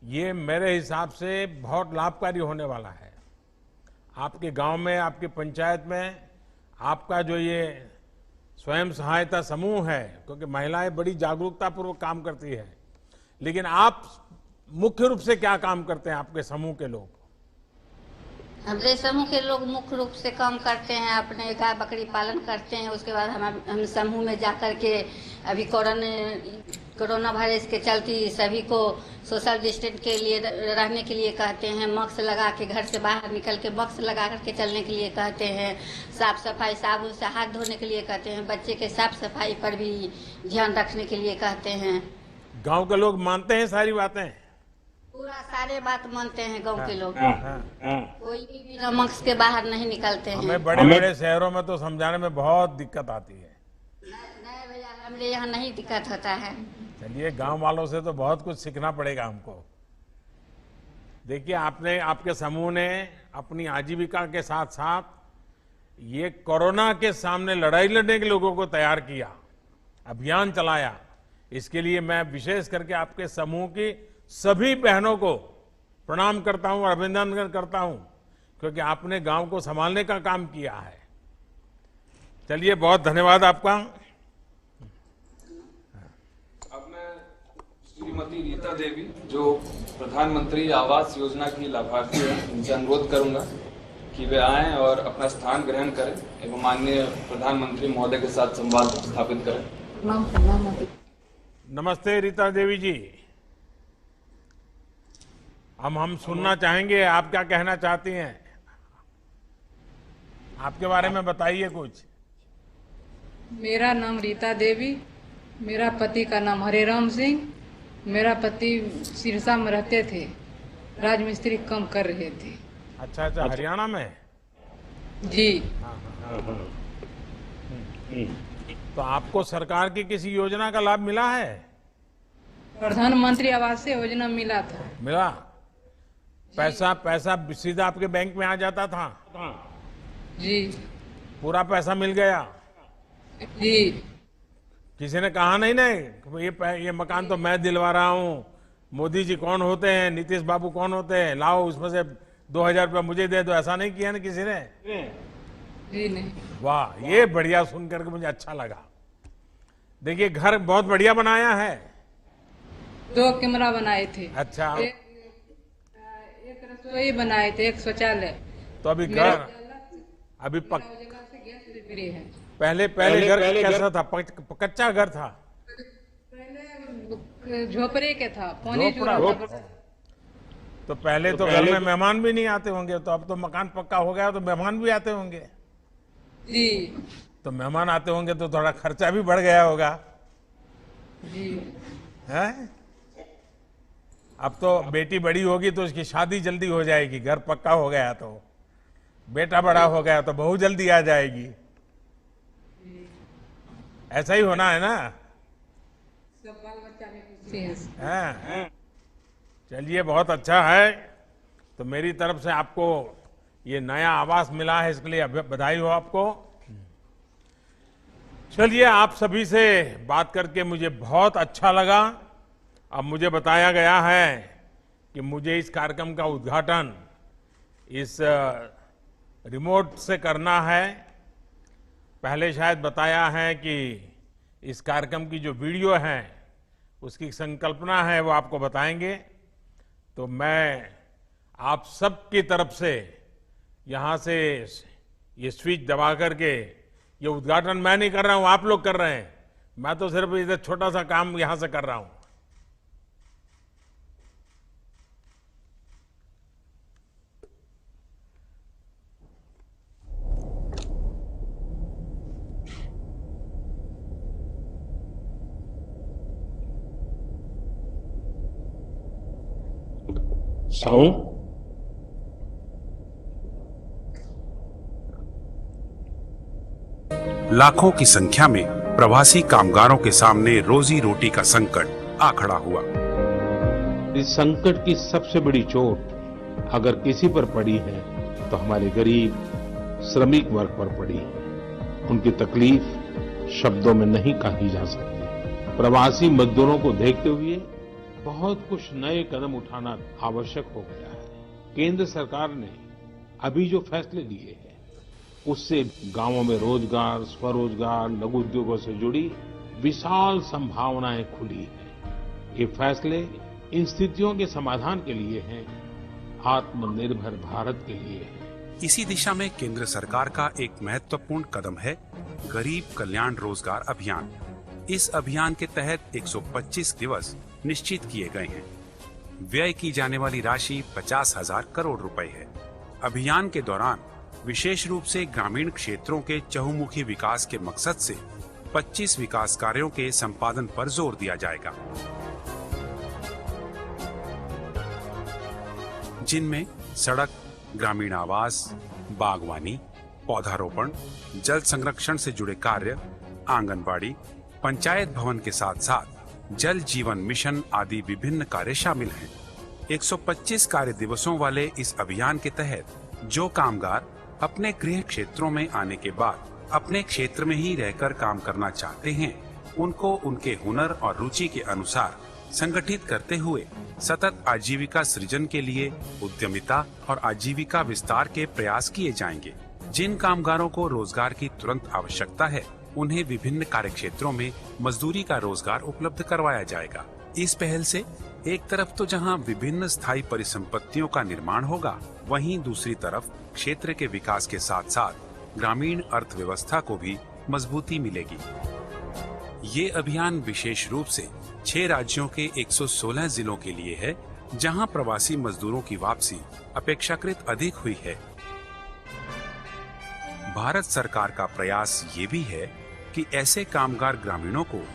ये मेरे हिसाब से बहुत लाभकारी होने वाला है। आपके गांव में, आपकी पंचायत में आपका जो ये स्वयं सहायता समूह है, क्योंकि महिलाएं बड़ी जागरूकता पूर्वक काम करती है, लेकिन आप मुख्य रूप से क्या काम करते हैं? आपके समूह के लोग, हमारे समूह के लोग मुख्य रूप से काम करते हैं, अपने गाय बकरी पालन करते हैं। उसके बाद हम समूह में जाकर के अभी कोरोना वायरस के चलते सभी को सोशल डिस्टेंस के लिए रहने के लिए कहते हैं, मास्क लगा के घर से बाहर निकल के मास्क लगा करके चलने के लिए कहते हैं, साफ सफाई साबुन से हाथ धोने के लिए कहते हैं, बच्चे के साफ सफाई पर भी ध्यान रखने के लिए कहते हैं। गांव के लोग मानते हैं सारी बातें? पूरा सारे बात मानते हैं गांव के लोग। कोई भी बिना मास्क के बाहर नहीं निकलते हैं। हमें बड़े बड़े शहरों में तो समझाने में बहुत दिक्कत आती है। नहीं भैया, हमारे यहाँ नहीं दिक्कत होता है। चलिए, गांव वालों से तो बहुत कुछ सीखना पड़ेगा हमको। देखिए, आपके समूह ने अपनी आजीविका के साथ साथ ये कोरोना के सामने लड़ाई लड़ने के लोगों को तैयार किया, अभियान चलाया। इसके लिए मैं विशेष करके आपके समूह की सभी बहनों को प्रणाम करता हूं और अभिनंदन करता हूं, क्योंकि आपने गांव को संभालने का काम किया है। चलिए, बहुत धन्यवाद आपका। श्रीमती रीता देवी जो प्रधानमंत्री आवास योजना की लाभार्थी है, उनसे अनुरोध करूंगा कि वे आएं और अपना स्थान ग्रहण करें एवं माननीय प्रधानमंत्री महोदय के साथ संवाद स्थापित करें। नमस्ते रीता देवी जी। हम सुनना चाहेंगे आप क्या कहना चाहती हैं, आपके बारे में बताइए कुछ। मेरा नाम रीता देवी, मेरा पति का नाम हरेराम सिंह। मेरा पति सिरसा में रहते थे, राजमिस्त्री काम कर रहे थे। अच्छा, हरियाणा में जी। तो आपको सरकार की किसी योजना का लाभ मिला है? प्रधानमंत्री आवास योजना मिला था। मिला? पैसा सीधा आपके बैंक में आ जाता था? जी। पूरा पैसा मिल गया? जी। किसी ने कहा नहीं ये मकान तो मैं दिलवा रहा हूँ, मोदी जी कौन होते हैं, नीतीश बाबू कौन होते हैं, लाओ उसमें से 2000 रुपया मुझे दे दो, ऐसा नहीं किया ना किसी ने? जी नहीं। वाह, ये बढ़िया सुन करके मुझे अच्छा लगा। देखिए, घर बहुत बढ़िया बनाया है। 2 कमरा बनाए थे। अच्छा। एक रसोई बनाए थे, एक शौचालय। तो अभी घर अभी पहले घर कैसा था? कच्चा घर था? पहले झोपड़े के था, पानी तो पहले तो घर में मेहमान भी नहीं आते होंगे, तो अब तो मकान पक्का हो गया तो मेहमान भी आते होंगे। जी। तो मेहमान आते होंगे तो थोड़ा खर्चा भी बढ़ गया होगा। जी। है? अब तो बेटी बड़ी होगी तो उसकी शादी जल्दी हो जाएगी, घर पक्का हो गया तो। बेटा बड़ा हो गया तो बहू जल्दी आ जाएगी। ऐसा ही होना है ना? सब बाल बच्चा भी खुशी है। चलिए, बहुत अच्छा है। तो मेरी तरफ से आपको ये नया आवास मिला है, इसके लिए बधाई हो आपको। चलिए, आप सभी से बात करके मुझे बहुत अच्छा लगा। अब मुझे बताया गया है कि मुझे इस कार्यक्रम का उद्घाटन इस रिमोट से करना है। पहले शायद बताया है कि इस कार्यक्रम की जो वीडियो है उसकी संकल्पना है वो आपको बताएंगे। तो मैं आप सबकी तरफ से यहाँ से ये स्विच दबा करके, ये उद्घाटन मैं नहीं कर रहा हूँ, आप लोग कर रहे हैं, मैं तो सिर्फ इधर छोटा सा काम यहाँ से कर रहा हूँ। लाखों की संख्या में प्रवासी कामगारों के सामने रोजी रोटी का संकट आ खड़ा हुआ। इस संकट की सबसे बड़ी चोट अगर किसी पर पड़ी है तो हमारे गरीब श्रमिक वर्ग पर पड़ी है। उनकी तकलीफ शब्दों में नहीं कही जा सकती। प्रवासी मजदूरों को देखते हुए बहुत कुछ नए कदम उठाना आवश्यक हो गया है। केंद्र सरकार ने अभी जो फैसले लिए हैं उससे गांवों में रोजगार, स्वरोजगार, लघु उद्योगों से जुड़ी विशाल संभावनाएं खुली हैं। ये फैसले इन स्थितियों के समाधान के लिए हैं, आत्मनिर्भर भारत के लिए है। इसी दिशा में केंद्र सरकार का एक महत्वपूर्ण कदम है गरीब कल्याण रोजगार अभियान। इस अभियान के तहत 125 दिवस निश्चित किए गए हैं। व्यय की जाने वाली राशि 50,000 करोड़ रुपए है। अभियान के दौरान विशेष रूप से ग्रामीण क्षेत्रों के चहुमुखी विकास के मकसद से 25 विकास कार्यों के संपादन पर जोर दिया जाएगा, जिनमें सड़क, ग्रामीण आवास, बागवानी, पौधारोपण, जल संरक्षण से जुड़े कार्य, आंगनबाड़ी, पंचायत भवन के साथ साथ जल जीवन मिशन आदि विभिन्न कार्य शामिल हैं। 125 कार्य दिवसों वाले इस अभियान के तहत जो कामगार अपने गृह क्षेत्रों में आने के बाद अपने क्षेत्र में ही रहकर काम करना चाहते हैं, उनको उनके हुनर और रुचि के अनुसार संगठित करते हुए सतत आजीविका सृजन के लिए उद्यमिता और आजीविका विस्तार के प्रयास किए जाएंगे। जिन कामगारों को रोजगार की तुरंत आवश्यकता है, उन्हें विभिन्न कार्य क्षेत्रों में मजदूरी का रोजगार उपलब्ध करवाया जाएगा। इस पहल से एक तरफ तो जहां विभिन्न स्थायी परिसंपत्तियों का निर्माण होगा, वहीं दूसरी तरफ क्षेत्र के विकास के साथ साथ ग्रामीण अर्थव्यवस्था को भी मजबूती मिलेगी। ये अभियान विशेष रूप से 6 राज्यों के 116 जिलों के लिए है, जहां प्रवासी मजदूरों की वापसी अपेक्षाकृत अधिक हुई है। भारत सरकार का प्रयास ये भी है कि ऐसे कामगार ग्रामीणों को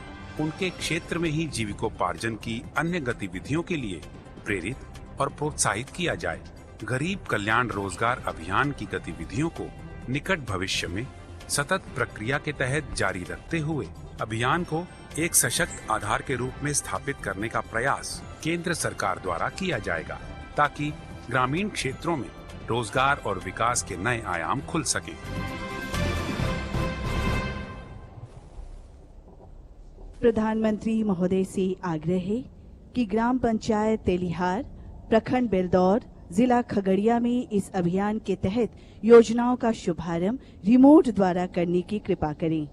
उनके क्षेत्र में ही जीविकोपार्जन की अन्य गतिविधियों के लिए प्रेरित और प्रोत्साहित किया जाए। गरीब कल्याण रोजगार अभियान की गतिविधियों को निकट भविष्य में सतत प्रक्रिया के तहत जारी रखते हुए अभियान को एक सशक्त आधार के रूप में स्थापित करने का प्रयास केंद्र सरकार द्वारा किया जाएगा, ताकि ग्रामीण क्षेत्रों में रोजगार और विकास के नए आयाम खुल सके। प्रधानमंत्री महोदय से आग्रह है कि ग्राम पंचायत तेलिहार, प्रखंड बेलदौर, जिला खगड़िया में इस अभियान के तहत योजनाओं का शुभारंभ रिमोट द्वारा करने की कृपा करें।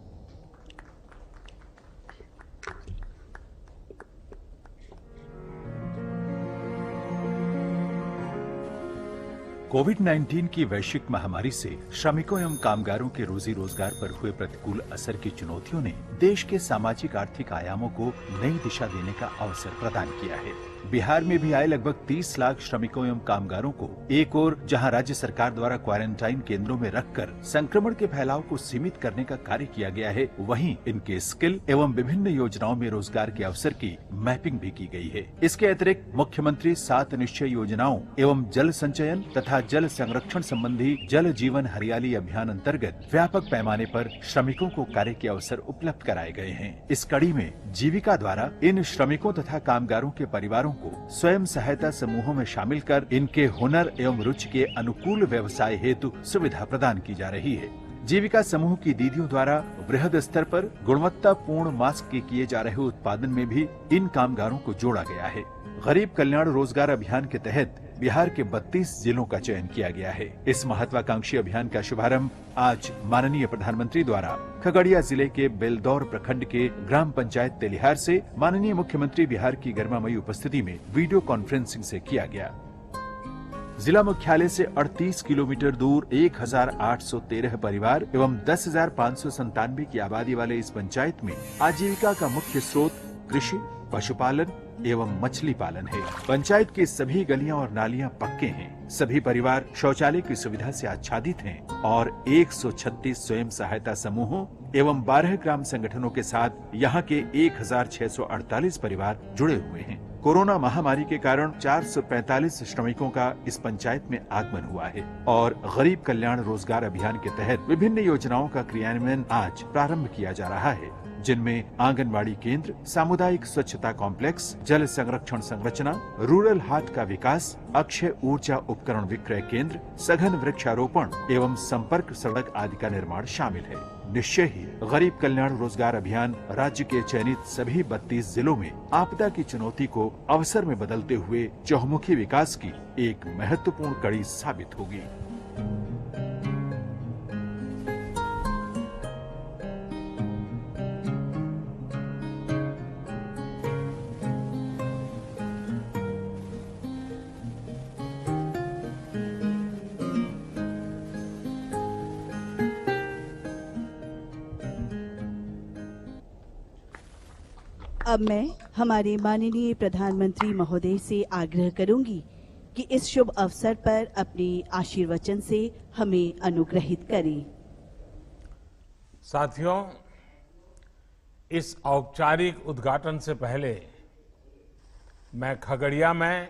कोविड-19 की वैश्विक महामारी से श्रमिकों एवं कामगारों के रोजी रोजगार पर हुए प्रतिकूल असर की चुनौतियों ने देश के सामाजिक आर्थिक आयामों को नई दिशा देने का अवसर प्रदान किया है। बिहार में भी आए लगभग 30 लाख श्रमिकों एवं कामगारों को एक ओर जहां राज्य सरकार द्वारा क्वारंटाइन केंद्रों में रखकर संक्रमण के फैलाव को सीमित करने का कार्य किया गया है, वहीं इनके स्किल एवं विभिन्न योजनाओं में रोजगार के अवसर की मैपिंग भी की गई है। इसके अतिरिक्त मुख्यमंत्री 7 निश्चय योजनाओं एवं जल संचयन तथा जल संरक्षण संबंधी जल जीवन हरियाली अभियान अंतर्गत व्यापक पैमाने पर श्रमिकों को कार्य के अवसर उपलब्ध कराए गए हैं। इस कड़ी में जीविका द्वारा इन श्रमिकों तथा कामगारों के परिवारों को स्वयं सहायता समूहों में शामिल कर इनके हुनर एवं रुचि के अनुकूल व्यवसाय हेतु सुविधा प्रदान की जा रही है। जीविका समूह की दीदियों द्वारा वृहद स्तर पर गुणवत्तापूर्ण मास्क के किए जा रहे उत्पादन में भी इन कामगारों को जोड़ा गया है। गरीब कल्याण रोजगार अभियान के तहत बिहार के 32 जिलों का चयन किया गया है। इस महत्वाकांक्षी अभियान का शुभारंभ आज माननीय प्रधानमंत्री द्वारा खगड़िया जिले के बेलदौर प्रखंड के ग्राम पंचायत तेलिहार से माननीय मुख्यमंत्री बिहार की गरिमामयी उपस्थिति में वीडियो कॉन्फ्रेंसिंग से किया गया। जिला मुख्यालय से 38 किलोमीटर दूर 1813 परिवार एवं 10,597 की आबादी वाले इस पंचायत में आजीविका का मुख्य स्रोत कृषि, पशुपालन एवं मछली पालन है। पंचायत की सभी गलियां और नालियां पक्के हैं। सभी परिवार शौचालय की सुविधा से आच्छादित हैं और 136 स्वयं सहायता समूहों एवं 12 ग्राम संगठनों के साथ यहाँ के 1648 परिवार जुड़े हुए हैं। कोरोना महामारी के कारण 445 श्रमिकों का इस पंचायत में आगमन हुआ है और गरीब कल्याण रोजगार अभियान के तहत विभिन्न योजनाओं का क्रियान्वयन आज प्रारंभ किया जा रहा है, जिनमें आंगनबाड़ी केंद्र, सामुदायिक स्वच्छता कॉम्प्लेक्स, जल संरक्षण संरचना, रूरल हाट का विकास, अक्षय ऊर्जा उपकरण विक्रय केंद्र, सघन वृक्षारोपण एवं संपर्क सड़क आदि का निर्माण शामिल है। निश्चय ही गरीब कल्याण रोजगार अभियान राज्य के चयनित सभी 32 जिलों में आपदा की चुनौती को अवसर में बदलते हुए चहुमुखी विकास की एक महत्वपूर्ण कड़ी साबित होगी। अब मैं हमारे माननीय प्रधानमंत्री महोदय से आग्रह करूंगी कि इस शुभ अवसर पर अपने आशीर्वचन से हमें अनुग्रहित करें। साथियों, इस औपचारिक उद्घाटन से पहले मैं खगड़िया में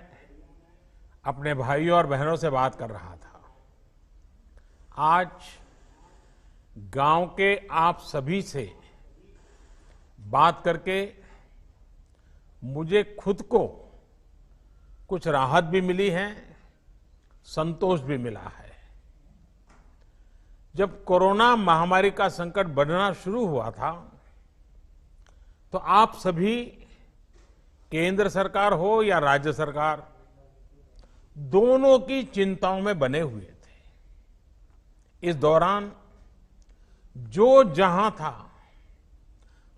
अपने भाइयों और बहनों से बात कर रहा था। आज गांव के आप सभी से बात करके मुझे खुद को कुछ राहत भी मिली है, संतोष भी मिला है। जब कोरोना महामारी का संकट बढ़ना शुरू हुआ था तो आप सभी, केंद्र सरकार हो या राज्य सरकार, दोनों की चिंताओं में बने हुए थे। इस दौरान जो जहां था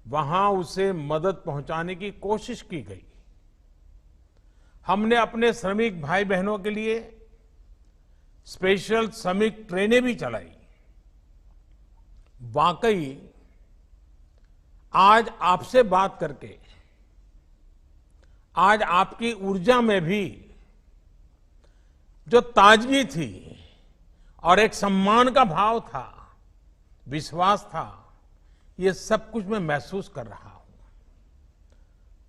वहां उसे मदद पहुंचाने की कोशिश की गई। हमने अपने श्रमिक भाई बहनों के लिए स्पेशल श्रमिक ट्रेनें भी चलाई। वाकई आज आपसे बात करके, आज आपकी ऊर्जा में भी जो ताजगी थी और एक सम्मान का भाव था, विश्वास था, ये सब कुछ मैं महसूस कर रहा हूं।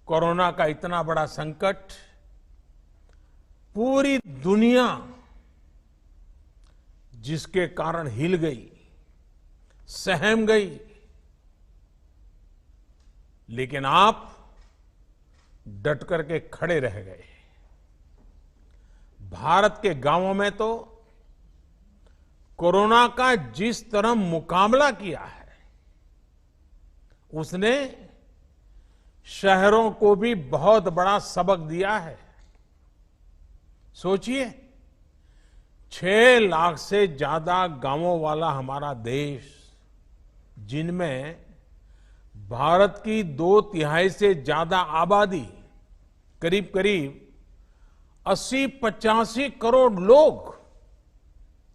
कोरोना का इतना बड़ा संकट, पूरी दुनिया जिसके कारण हिल गई, सहम गई, लेकिन आप डट करके खड़े रह गए। भारत के गांवों में तो कोरोना का जिस तरह मुकाबला किया है, उसने शहरों को भी बहुत बड़ा सबक दिया है। सोचिए, 6 लाख से ज्यादा गांवों वाला हमारा देश, जिनमें भारत की 2/3 से ज्यादा आबादी, करीब करीब 80-85 करोड़ लोग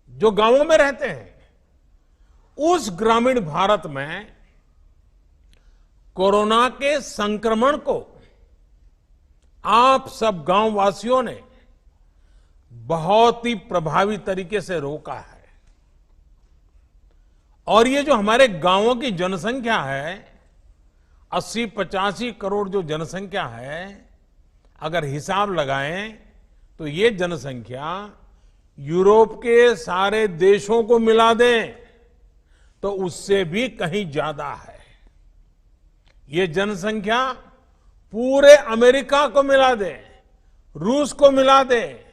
जो गांवों में रहते हैं, उस ग्रामीण भारत में कोरोना के संक्रमण को आप सब गांव वासियों ने बहुत ही प्रभावी तरीके से रोका है। और ये जो हमारे गांवों की जनसंख्या है, 80-85 करोड़ जो जनसंख्या है, अगर हिसाब लगाएं तो ये जनसंख्या यूरोप के सारे देशों को मिला दें तो उससे भी कहीं ज्यादा है। ये जनसंख्या पूरे अमेरिका को मिला दे, रूस को मिला दे,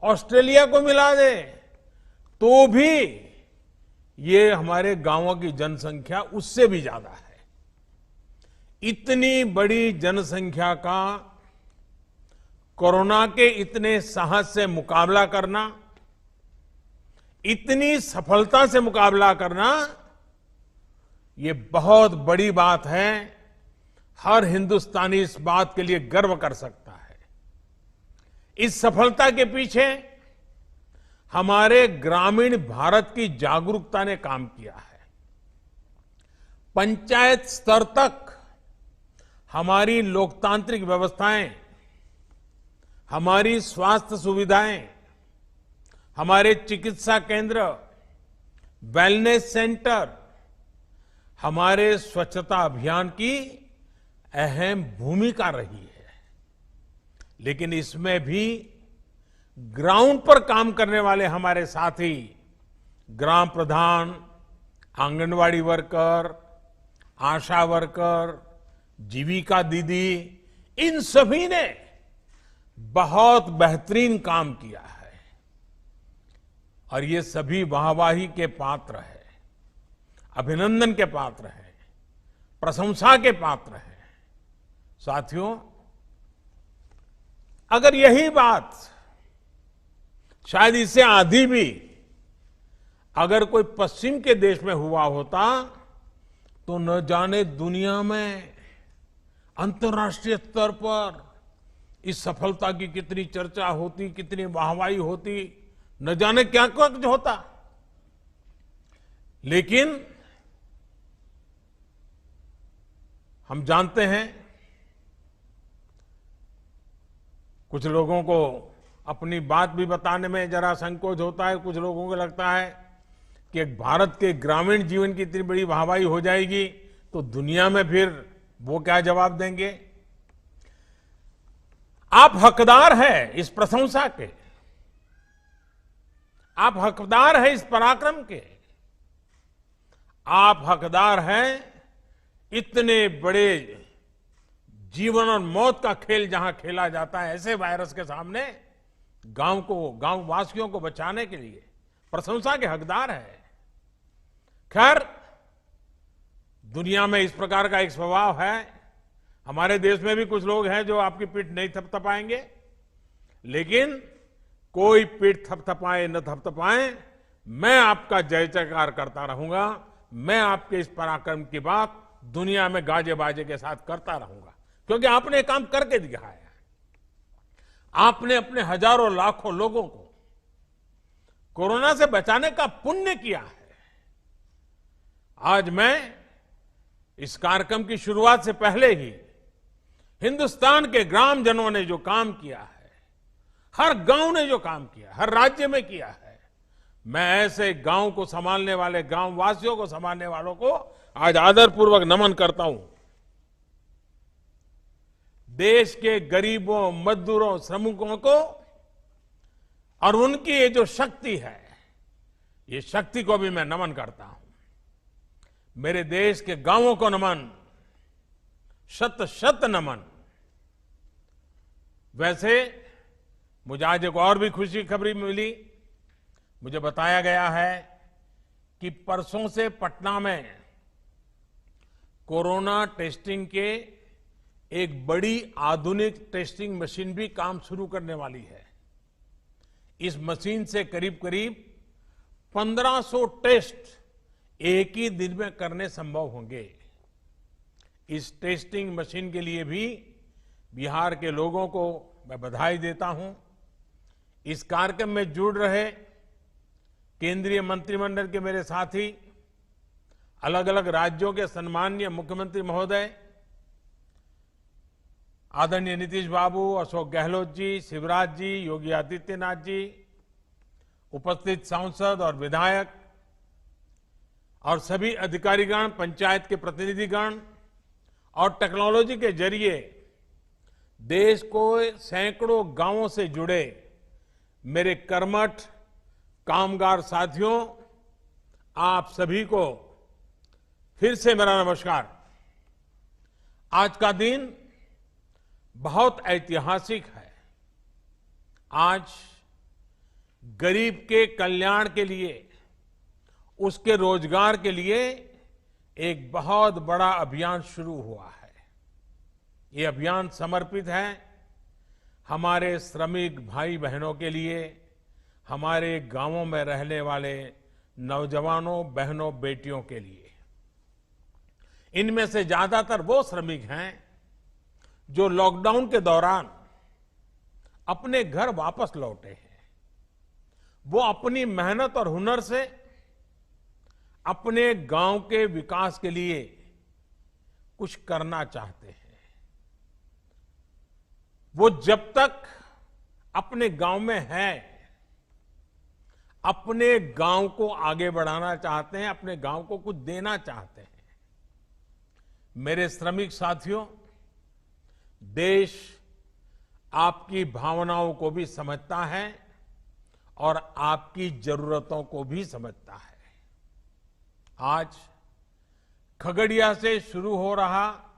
ऑस्ट्रेलिया को मिला दे, तो भी ये हमारे गांवों की जनसंख्या उससे भी ज्यादा है। इतनी बड़ी जनसंख्या का कोरोना के इतने साहस से मुकाबला करना, इतनी सफलता से मुकाबला करना, ये बहुत बड़ी बात है। हर हिंदुस्तानी इस बात के लिए गर्व कर सकता है। इस सफलता के पीछे हमारे ग्रामीण भारत की जागरूकता ने काम किया है। पंचायत स्तर तक हमारी लोकतांत्रिक व्यवस्थाएं, हमारी स्वास्थ्य सुविधाएं, हमारे चिकित्सा केंद्र, वेलनेस सेंटर, हमारे स्वच्छता अभियान की अहम भूमिका रही है। लेकिन इसमें भी ग्राउंड पर काम करने वाले हमारे साथी, ग्राम प्रधान, आंगनवाड़ी वर्कर, आशा वर्कर, जीविका दीदी, इन सभी ने बहुत बेहतरीन काम किया है और ये सभी वाहवाही के पात्र हैं, अभिनंदन के पात्र हैं, प्रशंसा के पात्र हैं। साथियों, अगर यही बात शायद इससे आधी भी अगर कोई पश्चिम के देश में हुआ होता तो न जाने दुनिया में अंतर्राष्ट्रीय स्तर पर इस सफलता की कितनी चर्चा होती, कितनी वाहवाही होती, न जाने क्या कुछ होता। लेकिन हम जानते हैं, कुछ लोगों को अपनी बात भी बताने में जरा संकोच होता है। कुछ लोगों को लगता है कि एक भारत के ग्रामीण जीवन की इतनी बड़ी वाहवाही हो जाएगी तो दुनिया में फिर वो क्या जवाब देंगे। आप हकदार हैं इस प्रशंसा के, आप हकदार हैं इस पराक्रम के, आप हकदार हैं इतने बड़े जीवन और मौत का खेल जहां खेला जाता है, ऐसे वायरस के सामने गांव वासियों को बचाने के लिए प्रशंसा के हकदार है। खैर, दुनिया में इस प्रकार का एक स्वभाव है। हमारे देश में भी कुछ लोग हैं जो आपकी पीठ नहीं थपथपाएंगे, लेकिन कोई पीठ थपथपाए न थपथपाए, मैं आपका जय जयकार करता रहूंगा। मैं आपके इस पराक्रम की बात दुनिया में गाजे बाजे के साथ करता रहूंगा, क्योंकि आपने काम करके दिखाया है। आपने अपने हजारों लाखों लोगों को कोरोना से बचाने का पुण्य किया है। आज मैं इस कार्यक्रम की शुरुआत से पहले ही हिंदुस्तान के ग्रामजनों ने जो काम किया है, हर गांव ने जो काम किया, हर राज्य में किया है, मैं ऐसे गांव को संभालने वाले, गांव वासियों को संभालने वालों को आज आदरपूर्वक नमन करता हूं। देश के गरीबों, मजदूरों, श्रमिकों को और उनकी ये जो शक्ति है, ये शक्ति को भी मैं नमन करता हूं। मेरे देश के गांवों को नमन, शत शत नमन। वैसे मुझे आज एक और भी खुशी की खबरी मिली। मुझे बताया गया है कि परसों से पटना में कोरोना टेस्टिंग के एक बड़ी आधुनिक टेस्टिंग मशीन भी काम शुरू करने वाली है। इस मशीन से करीब करीब 1500 टेस्ट एक ही दिन में करने संभव होंगे। इस टेस्टिंग मशीन के लिए भी बिहार के लोगों को मैं बधाई देता हूं। इस कार्यक्रम में जुड़ रहे केंद्रीय मंत्रिमंडल के मेरे साथी, अलग अलग राज्यों के सम्माननीय मुख्यमंत्री महोदय, आदरणीय नीतीश बाबू, अशोक गहलोत जी, शिवराज जी, योगी आदित्यनाथ जी, उपस्थित सांसद और विधायक और सभी अधिकारीगण, पंचायत के प्रतिनिधिगण और टेक्नोलॉजी के जरिए देश को सैकड़ों गांवों से जुड़े मेरे कर्मठ कामगार साथियों, आप सभी को फिर से मेरा नमस्कार। आज का दिन बहुत ऐतिहासिक है। आज गरीब के कल्याण के लिए, उसके रोजगार के लिए एक बहुत बड़ा अभियान शुरू हुआ है। ये अभियान समर्पित है हमारे श्रमिक भाई बहनों के लिए, हमारे गांवों में रहने वाले नौजवानों, बहनों, बेटियों के लिए। इनमें से ज्यादातर वो श्रमिक हैं जो लॉकडाउन के दौरान अपने घर वापस लौटे हैं। वो अपनी मेहनत और हुनर से अपने गांव के विकास के लिए कुछ करना चाहते हैं। वो जब तक अपने गांव में हैं, अपने गांव को आगे बढ़ाना चाहते हैं, अपने गांव को कुछ देना चाहते हैं। मेरे श्रमिक साथियों, देश आपकी भावनाओं को भी समझता है और आपकी जरूरतों को भी समझता है। आज खगड़िया से शुरू हो रहा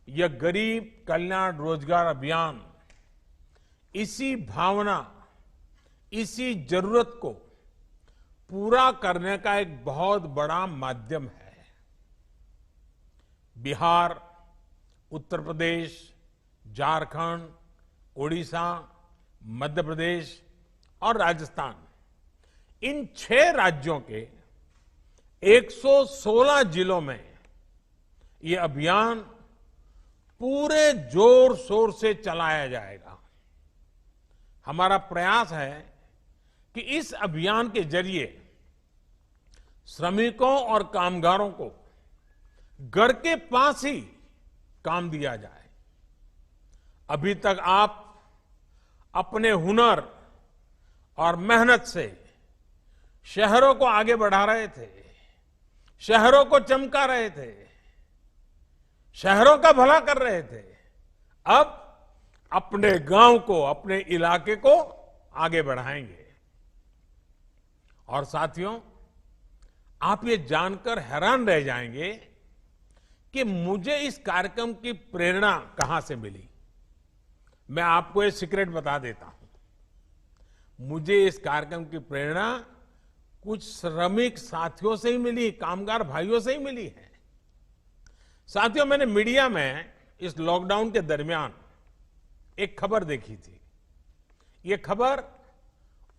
यह गरीब कल्याण रोजगार अभियान इसी भावना, इसी जरूरत को पूरा करने का एक बहुत बड़ा माध्यम है। बिहार, उत्तर प्रदेश, झारखंड, ओडिशा, मध्य प्रदेश और राजस्थान, इन 6 राज्यों के 116 जिलों में ये अभियान पूरे जोर शोर से चलाया जाएगा। हमारा प्रयास है कि इस अभियान के जरिए श्रमिकों और कामगारों को घर के पास ही काम दिया जाए। अभी तक आप अपने हुनर और मेहनत से शहरों को आगे बढ़ा रहे थे, शहरों को चमका रहे थे, शहरों का भला कर रहे थे। अब अपने गांव को, अपने इलाके को आगे बढ़ाएंगे। और साथियों, आप ये जानकर हैरान रह जाएंगे कि मुझे इस कार्यक्रम की प्रेरणा कहां से मिली। मैं आपको एक सीक्रेट बता देता हूं। मुझे इस कार्यक्रम की प्रेरणा कुछ श्रमिक साथियों से ही मिली, कामगार भाइयों से ही मिली है। साथियों, मैंने मीडिया में इस लॉकडाउन के दरमियान एक खबर देखी थी। ये खबर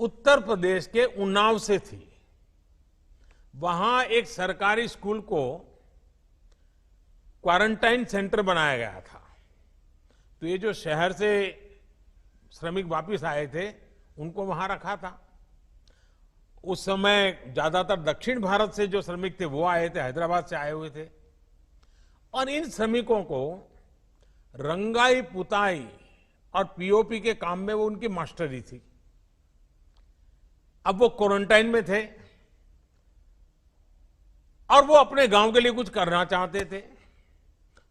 उत्तर प्रदेश के उन्नाव से थी। वहां एक सरकारी स्कूल को क्वारंटाइन सेंटर बनाया गया था। तो ये जो शहर से श्रमिक वापस आए थे उनको वहां रखा था। उस समय ज्यादातर दक्षिण भारत से जो श्रमिक थे वो आए थे, हैदराबाद से आए हुए थे। और इन श्रमिकों को रंगाई पुताई और पीओपी के काम में वो उनकी मास्टरी थी। अब वो क्वारंटाइन में थे और वो अपने गांव के लिए कुछ करना चाहते थे,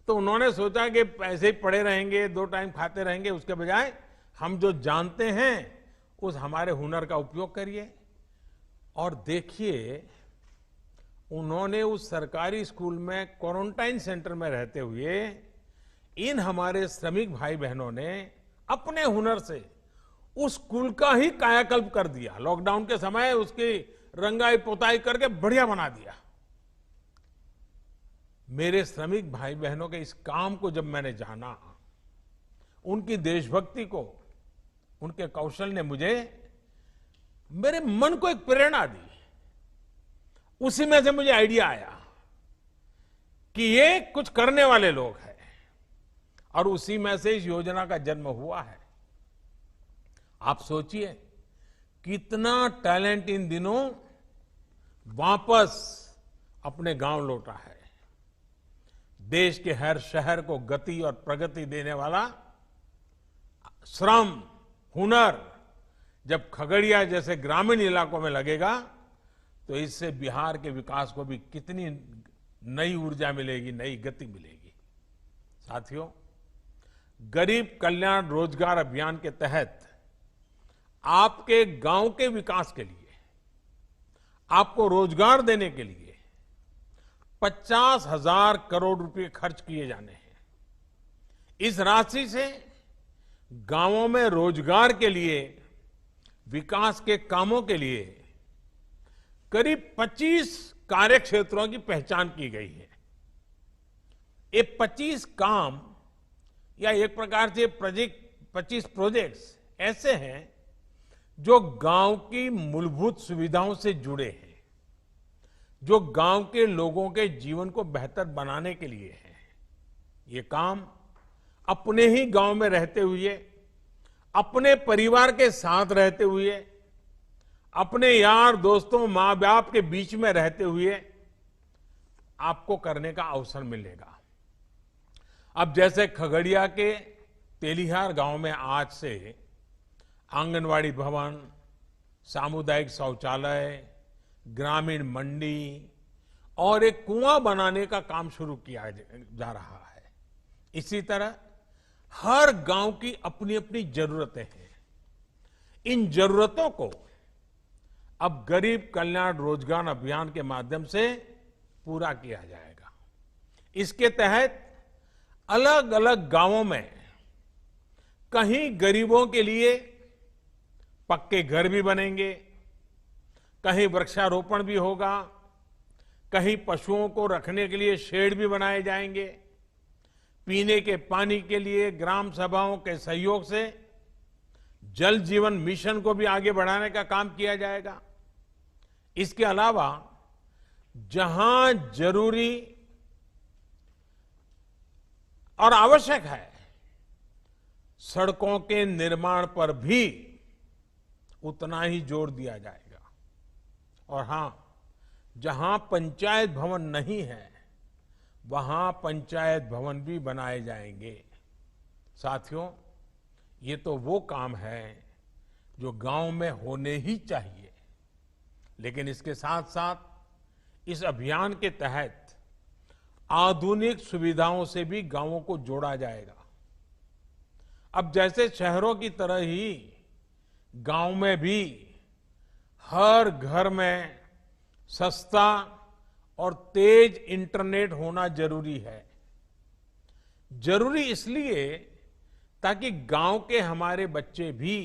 तो उन्होंने सोचा कि ऐसे ही पड़े रहेंगे, 2 टाइम खाते रहेंगे, उसके बजाय हम जो जानते हैं उस हमारे हुनर का उपयोग करिए। और देखिए, उन्होंने उस सरकारी स्कूल में क्वारंटाइन सेंटर में रहते हुए इन हमारे श्रमिक भाई बहनों ने अपने हुनर से उस स्कूल का ही कायाकल्प कर दिया। लॉकडाउन के समय उसकी रंगाई पुताई करके बढ़िया बना दिया। मेरे श्रमिक भाई बहनों के इस काम को जब मैंने जाना, उनकी देशभक्ति को, उनके कौशल ने मेरे मन को एक प्रेरणा दी। उसी में से मुझे आइडिया आया कि ये कुछ करने वाले लोग हैं, और उसी में से इस योजना का जन्म हुआ है। आप सोचिए कितना टैलेंट इन दिनों वापस अपने गांव लौटा है। देश के हर शहर को गति और प्रगति देने वाला श्रम, हुनर जब खगड़िया जैसे ग्रामीण इलाकों में लगेगा तो इससे बिहार के विकास को भी कितनी नई ऊर्जा मिलेगी, नई गति मिलेगी। साथियों, गरीब कल्याण रोजगार अभियान के तहत आपके गांव के विकास के लिए, आपको रोजगार देने के लिए 50,000 करोड़ रुपए खर्च किए जाने हैं। इस राशि से गांवों में रोजगार के लिए, विकास के कामों के लिए करीब 25 कार्य क्षेत्रों की पहचान की गई है। ये 25 काम या एक प्रकार से 25 प्रोजेक्ट्स ऐसे हैं जो गांव की मूलभूत सुविधाओं से जुड़े हैं, जो गांव के लोगों के जीवन को बेहतर बनाने के लिए है। ये काम अपने ही गांव में रहते हुए, अपने परिवार के साथ रहते हुए, अपने यार दोस्तों, मां बाप के बीच में रहते हुए आपको करने का अवसर मिलेगा। अब जैसे खगड़िया के तेलिहार गांव में आज से आंगनवाड़ी भवन, सामुदायिक शौचालय, ग्रामीण मंडी और एक कुआं बनाने का काम शुरू किया जा रहा है। इसी तरह हर गांव की अपनी अपनी जरूरतें हैं। इन जरूरतों को अब गरीब कल्याण रोजगार अभियान के माध्यम से पूरा किया जाएगा। इसके तहत अलग अलग गांवों में कहीं गरीबों के लिए पक्के घर भी बनेंगे, कहीं वृक्षारोपण भी होगा, कहीं पशुओं को रखने के लिए शेड भी बनाए जाएंगे, पीने के पानी के लिए ग्राम सभाओं के सहयोग से जल जीवन मिशन को भी आगे बढ़ाने का काम किया जाएगा। इसके अलावा जहां जरूरी और आवश्यक है, सड़कों के निर्माण पर भी उतना ही जोर दिया जाएगा। और हां, जहां पंचायत भवन नहीं है वहां पंचायत भवन भी बनाए जाएंगे। साथियों, ये तो वो काम है जो गांव में होने ही चाहिए, लेकिन इसके साथ साथ इस अभियान के तहत आधुनिक सुविधाओं से भी गांवों को जोड़ा जाएगा। अब जैसे शहरों की तरह ही गांव में भी हर घर में सस्ता और तेज इंटरनेट होना जरूरी है। जरूरी इसलिए ताकि गांव के हमारे बच्चे भी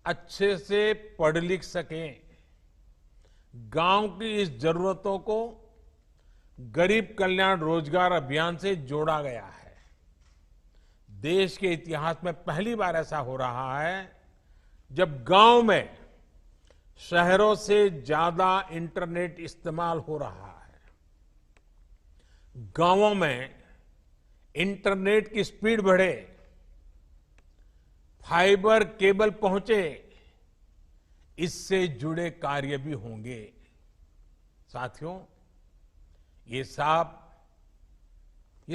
अच्छे से पढ़ लिख सकें। गांव की इस जरूरतों को गरीब कल्याण रोजगार अभियान से जोड़ा गया है। देश के इतिहास में पहली बार ऐसा हो रहा है जब गांव में शहरों से ज्यादा इंटरनेट इस्तेमाल हो रहा है। गांवों में इंटरनेट की स्पीड बढ़े, फाइबर केबल पहुंचे, इससे जुड़े कार्य भी होंगे। साथियों, ये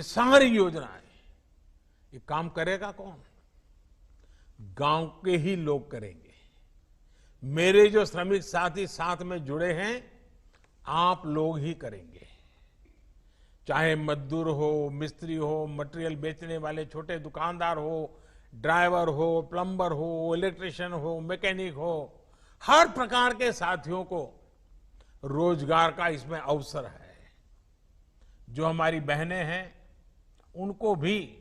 सारी योजनाएं, ये काम करेगा कौन? गांव के ही लोग करेंगे। मेरे जो श्रमिक साथी साथ में जुड़े हैं, आप लोग ही करेंगे। चाहे मजदूर हो, मिस्त्री हो, मटेरियल बेचने वाले छोटे दुकानदार हो, ड्राइवर हो, प्लम्बर हो, इलेक्ट्रिशियन हो, मैकेनिक हो, हर प्रकार के साथियों को रोजगार का इसमें अवसर है। जो हमारी बहनें हैं, उनको भी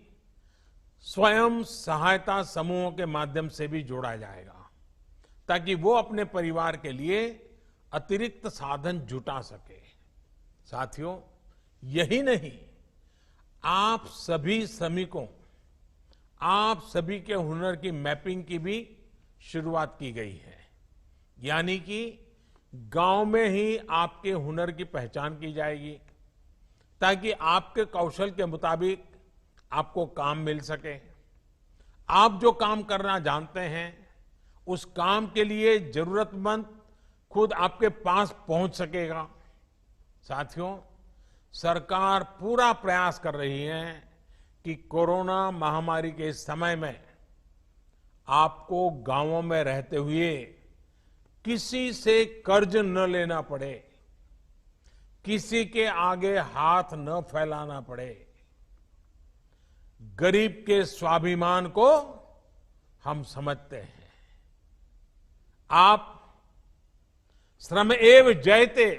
स्वयं सहायता समूहों के माध्यम से भी जोड़ा जाएगा, ताकि वो अपने परिवार के लिए अतिरिक्त साधन जुटा सके। साथियों, यही नहीं, आप सभी श्रमिकों, आप सभी के हुनर की मैपिंग की भी शुरुआत की गई है। यानी कि गांव में ही आपके हुनर की पहचान की जाएगी, ताकि आपके कौशल के मुताबिक आपको काम मिल सके। आप जो काम करना जानते हैं, उस काम के लिए जरूरतमंद खुद आपके पास पहुंच सकेगा। साथियों, सरकार पूरा प्रयास कर रही है कि कोरोना महामारी के इस समय में आपको गांवों में रहते हुए किसी से कर्ज न लेना पड़े, किसी के आगे हाथ न फैलाना पड़े। गरीब के स्वाभिमान को हम समझते हैं। आप श्रम एव जयते,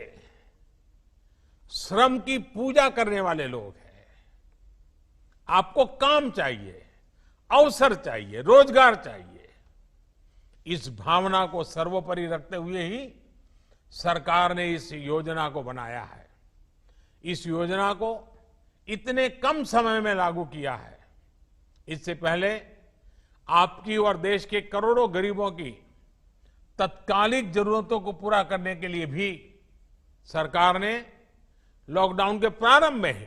श्रम की पूजा करने वाले लोग हैं। आपको काम चाहिए, अवसर चाहिए, रोजगार चाहिए। इस भावना को सर्वोपरि रखते हुए ही सरकार ने इस योजना को बनाया है। इस योजना को इतने कम समय में लागू किया है। इससे पहले आपकी और देश के करोड़ों गरीबों की तत्कालिक जरूरतों को पूरा करने के लिए भी सरकार ने लॉकडाउन के प्रारंभ में ही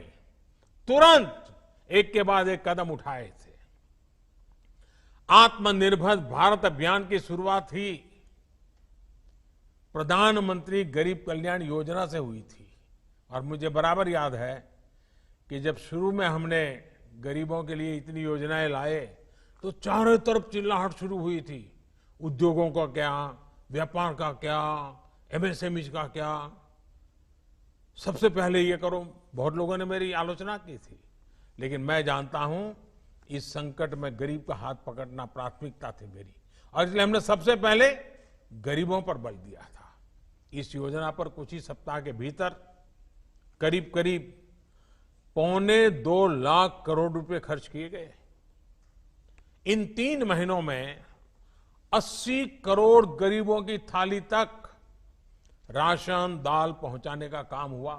तुरंत एक के बाद एक कदम उठाए थे। आत्मनिर्भर भारत अभियान की शुरुआत ही प्रधानमंत्री गरीब कल्याण योजना से हुई थी। और मुझे बराबर याद है कि जब शुरू में हमने गरीबों के लिए इतनी योजनाएं लाए, तो चारों तरफ चिल्लाहट शुरू हुई थी। उद्योगों का क्या, व्यापार का क्या, एमएसएमई का क्या, सबसे पहले ये करो। बहुत लोगों ने मेरी आलोचना की थी, लेकिन मैं जानता हूं इस संकट में गरीब का हाथ पकड़ना प्राथमिकता थी मेरी, और इसलिए हमने सबसे पहले गरीबों पर बल दिया था। इस योजना पर कुछ ही सप्ताह के भीतर करीब करीब 2.25 लाख करोड़ रुपए खर्च किए गए। इन 3 महीनों में 80 करोड़ गरीबों की थाली तक राशन, दाल पहुंचाने का काम हुआ।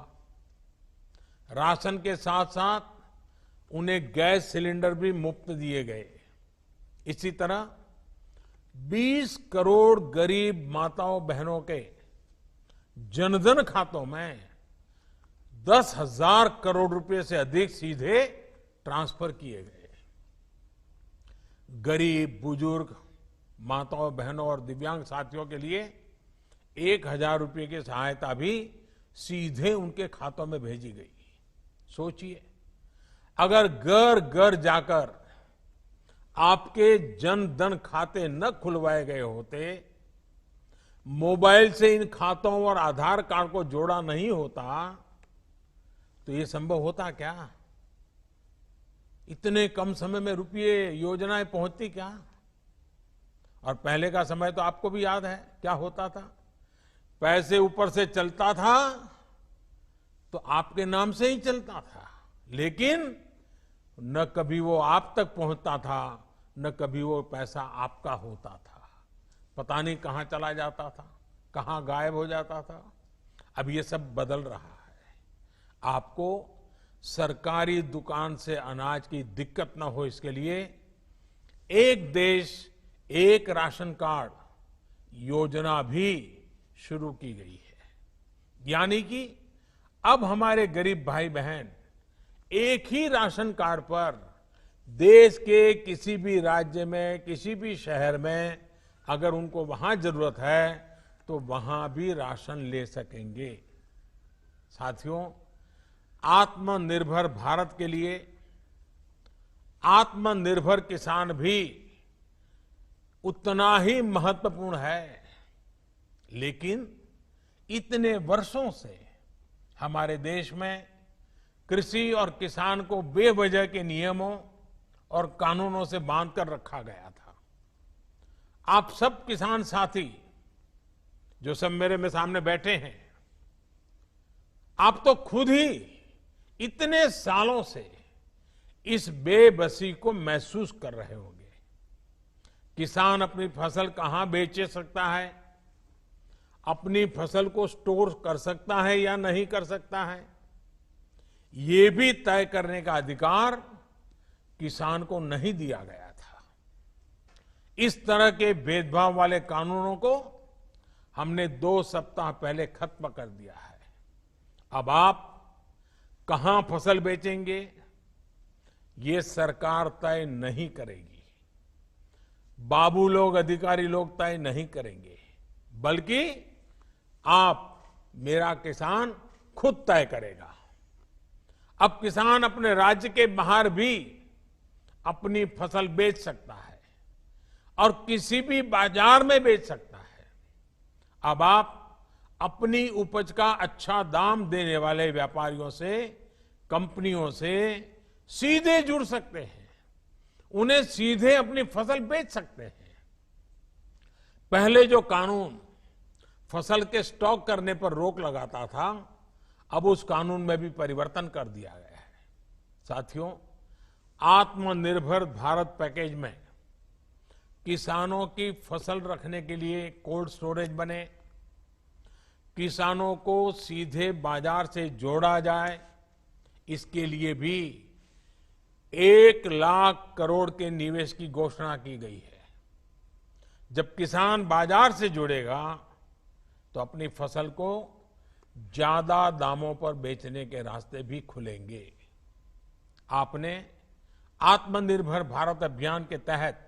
राशन के साथ साथ उन्हें गैस सिलेंडर भी मुफ्त दिए गए। इसी तरह 20 करोड़ गरीब माताओं बहनों के जनधन खातों में 10,000 करोड़ रुपए से अधिक सीधे ट्रांसफर किए गए। गरीब, बुजुर्ग, माताओं बहनों और दिव्यांग साथियों के लिए 1,000 रुपए की सहायता भी सीधे उनके खातों में भेजी गई। सोचिए, अगर घर घर जाकर आपके जन धन खाते न खुलवाए गए होते, मोबाइल से इन खातों और आधार कार्ड को जोड़ा नहीं होता, तो ये संभव होता क्या? इतने कम समय में रुपये योजनाएं पहुंचती क्या? और पहले का समय तो आपको भी याद है क्या होता था। पैसे ऊपर से चलता था तो आपके नाम से ही चलता था, लेकिन न कभी वो आप तक पहुंचता था, न कभी वो पैसा आपका होता था। पता नहीं कहां चला जाता था, कहां गायब हो जाता था। अब ये सब बदल रहा है। आपको सरकारी दुकान से अनाज की दिक्कत न हो, इसके लिए एक देश एक राशन कार्ड योजना भी शुरू की गई है। यानी कि अब हमारे गरीब भाई बहन एक ही राशन कार्ड पर देश के किसी भी राज्य में, किसी भी शहर में अगर उनको वहां जरूरत है तो वहां भी राशन ले सकेंगे। साथियों, आत्मनिर्भर भारत के लिए आत्मनिर्भर किसान भी उतना ही महत्वपूर्ण है। लेकिन इतने वर्षों से हमारे देश में कृषि और किसान को बेवजह के नियमों और कानूनों से बांधकर रखा गया था। आप सब किसान साथी जो सब मेरे में सामने बैठे हैं, आप तो खुद ही इतने सालों से इस बेबसी को महसूस कर रहे होंगे। किसान अपनी फसल कहां बेच सकता है, अपनी फसल को स्टोर कर सकता है या नहीं कर सकता है, ये भी तय करने का अधिकार किसान को नहीं दिया गया था। इस तरह के भेदभाव वाले कानूनों को हमने 2 सप्ताह पहले खत्म कर दिया है। अब आप कहां फसल बेचेंगे, ये सरकार तय नहीं करेगी, बाबू लोग, अधिकारी लोग तय नहीं करेंगे, बल्कि आप, मेरा किसान खुद तय करेगा। अब किसान अपने राज्य के बाहर भी अपनी फसल बेच सकता है और किसी भी बाजार में बेच सकता है। अब आप अपनी उपज का अच्छा दाम देने वाले व्यापारियों से, कंपनियों से सीधे जुड़ सकते हैं, उन्हें सीधे अपनी फसल बेच सकते हैं। पहले जो कानून फसल के स्टॉक करने पर रोक लगाता था, अब उस कानून में भी परिवर्तन कर दिया गया है। साथियों, आत्मनिर्भर भारत पैकेज में किसानों की फसल रखने के लिए कोल्ड स्टोरेज बने, किसानों को सीधे बाजार से जोड़ा जाए, इसके लिए भी 1 लाख करोड़ के निवेश की घोषणा की गई है। जब किसान बाजार से जुड़ेगा तो अपनी फसल को ज्यादा दामों पर बेचने के रास्ते भी खुलेंगे। आपने आत्मनिर्भर भारत अभियान के तहत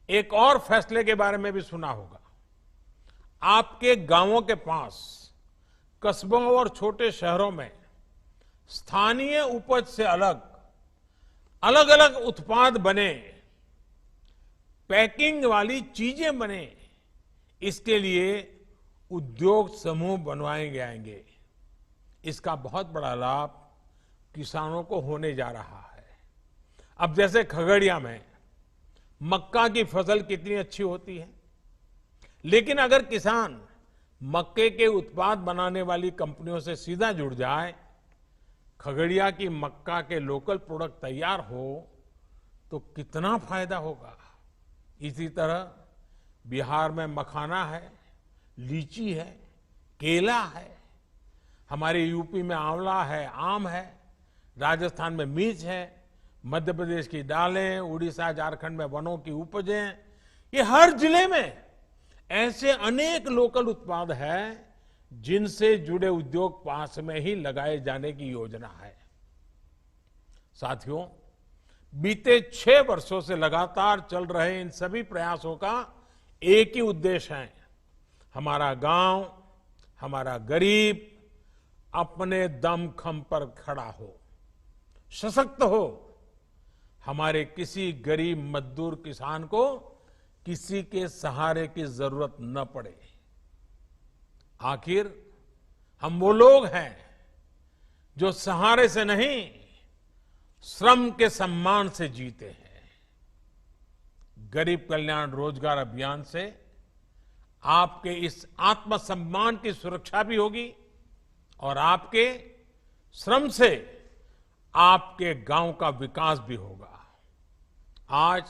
एक और फैसले के बारे में भी सुना होगा। आपके गांवों के पास, कस्बों और छोटे शहरों में स्थानीय उपज से अलग अलग उत्पाद बने, पैकिंग वाली चीजें बने, इसके लिए उद्योग समूह बनवाए जाएंगे। इसका बहुत बड़ा लाभ किसानों को होने जा रहा है। अब जैसे खगड़िया में मक्का की फसल कितनी अच्छी होती है, लेकिन अगर किसान मक्के के उत्पाद बनाने वाली कंपनियों से सीधा जुड़ जाए, खगड़िया की मक्का के लोकल प्रोडक्ट तैयार हो, तो कितना फायदा होगा। इसी तरह बिहार में मखाना है, लीची है, केला है, हमारे यूपी में आंवला है, आम है, राजस्थान में मिर्च है, मध्य प्रदेश की दालें, उड़ीसा झारखंड में वनों की उपजें, ये हर जिले में ऐसे अनेक लोकल उत्पाद हैं जिनसे जुड़े उद्योग पास में ही लगाए जाने की योजना है। साथियों, बीते 6 वर्षों से लगातार चल रहे इन सभी प्रयासों का एक ही उद्देश्य है, हमारा गांव, हमारा गरीब अपने दमखम पर खड़ा हो, सशक्त हो, हमारे किसी गरीब मजदूर किसान को किसी के सहारे की जरूरत न पड़े। आखिर हम वो लोग हैं जो सहारे से नहीं, श्रम के सम्मान से जीते हैं। गरीब कल्याण रोजगार अभियान से आपके इस आत्मसम्मान की सुरक्षा भी होगी और आपके श्रम से आपके गांव का विकास भी होगा। आज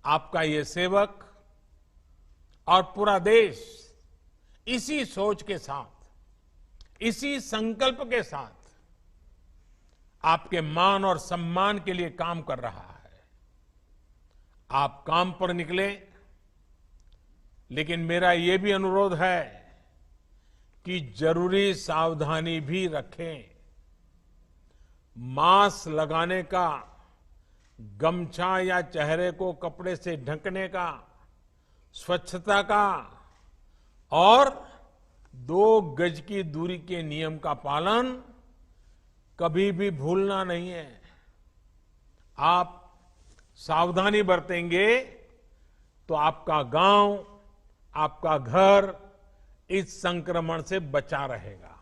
आपका ये सेवक और पूरा देश इसी सोच के साथ, इसी संकल्प के साथ आपके मान और सम्मान के लिए काम कर रहा है। आप काम पर निकले, लेकिन मेरा ये भी अनुरोध है कि जरूरी सावधानी भी रखें। मास्क लगाने का गमछा या चेहरे को कपड़े से ढकने का, स्वच्छता का और 2 गज की दूरी के नियम का पालन कभी भी भूलना नहीं है। आप सावधानी बरतेंगे तो आपका गांव, आपका घर इस संक्रमण से बचा रहेगा।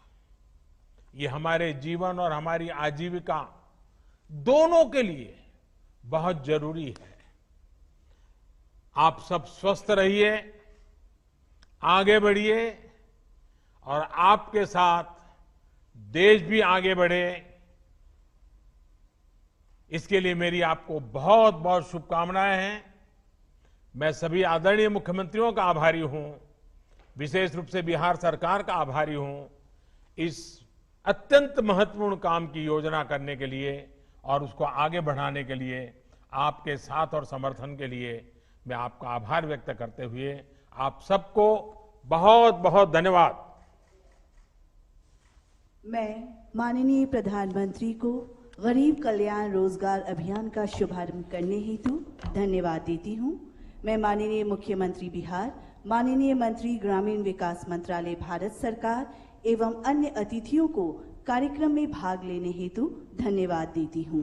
ये हमारे जीवन और हमारी आजीविका दोनों के लिए बहुत जरूरी है। आप सब स्वस्थ रहिए, आगे बढ़िए और आपके साथ देश भी आगे बढ़े, इसके लिए मेरी आपको बहुत बहुत शुभकामनाएं हैं। मैं सभी आदरणीय मुख्यमंत्रियों का आभारी हूं, विशेष रूप से बिहार सरकार का आभारी हूं इस अत्यंत महत्वपूर्ण काम की योजना करने के लिए और उसको आगे बढ़ाने के लिए आपके साथ और समर्थन के लिए मैं आपका आभार व्यक्त करते हुए आप सबको बहुत बहुत धन्यवाद। मैं माननीय प्रधानमंत्री को गरीब कल्याण रोजगार अभियान का शुभारंभ करने हेतु धन्यवाद देती हूं। मैं माननीय मुख्यमंत्री बिहार, माननीय मंत्री ग्रामीण विकास मंत्रालय भारत सरकार एवं अन्य अतिथियों को कार्यक्रम में भाग लेने हेतु धन्यवाद देती हूं।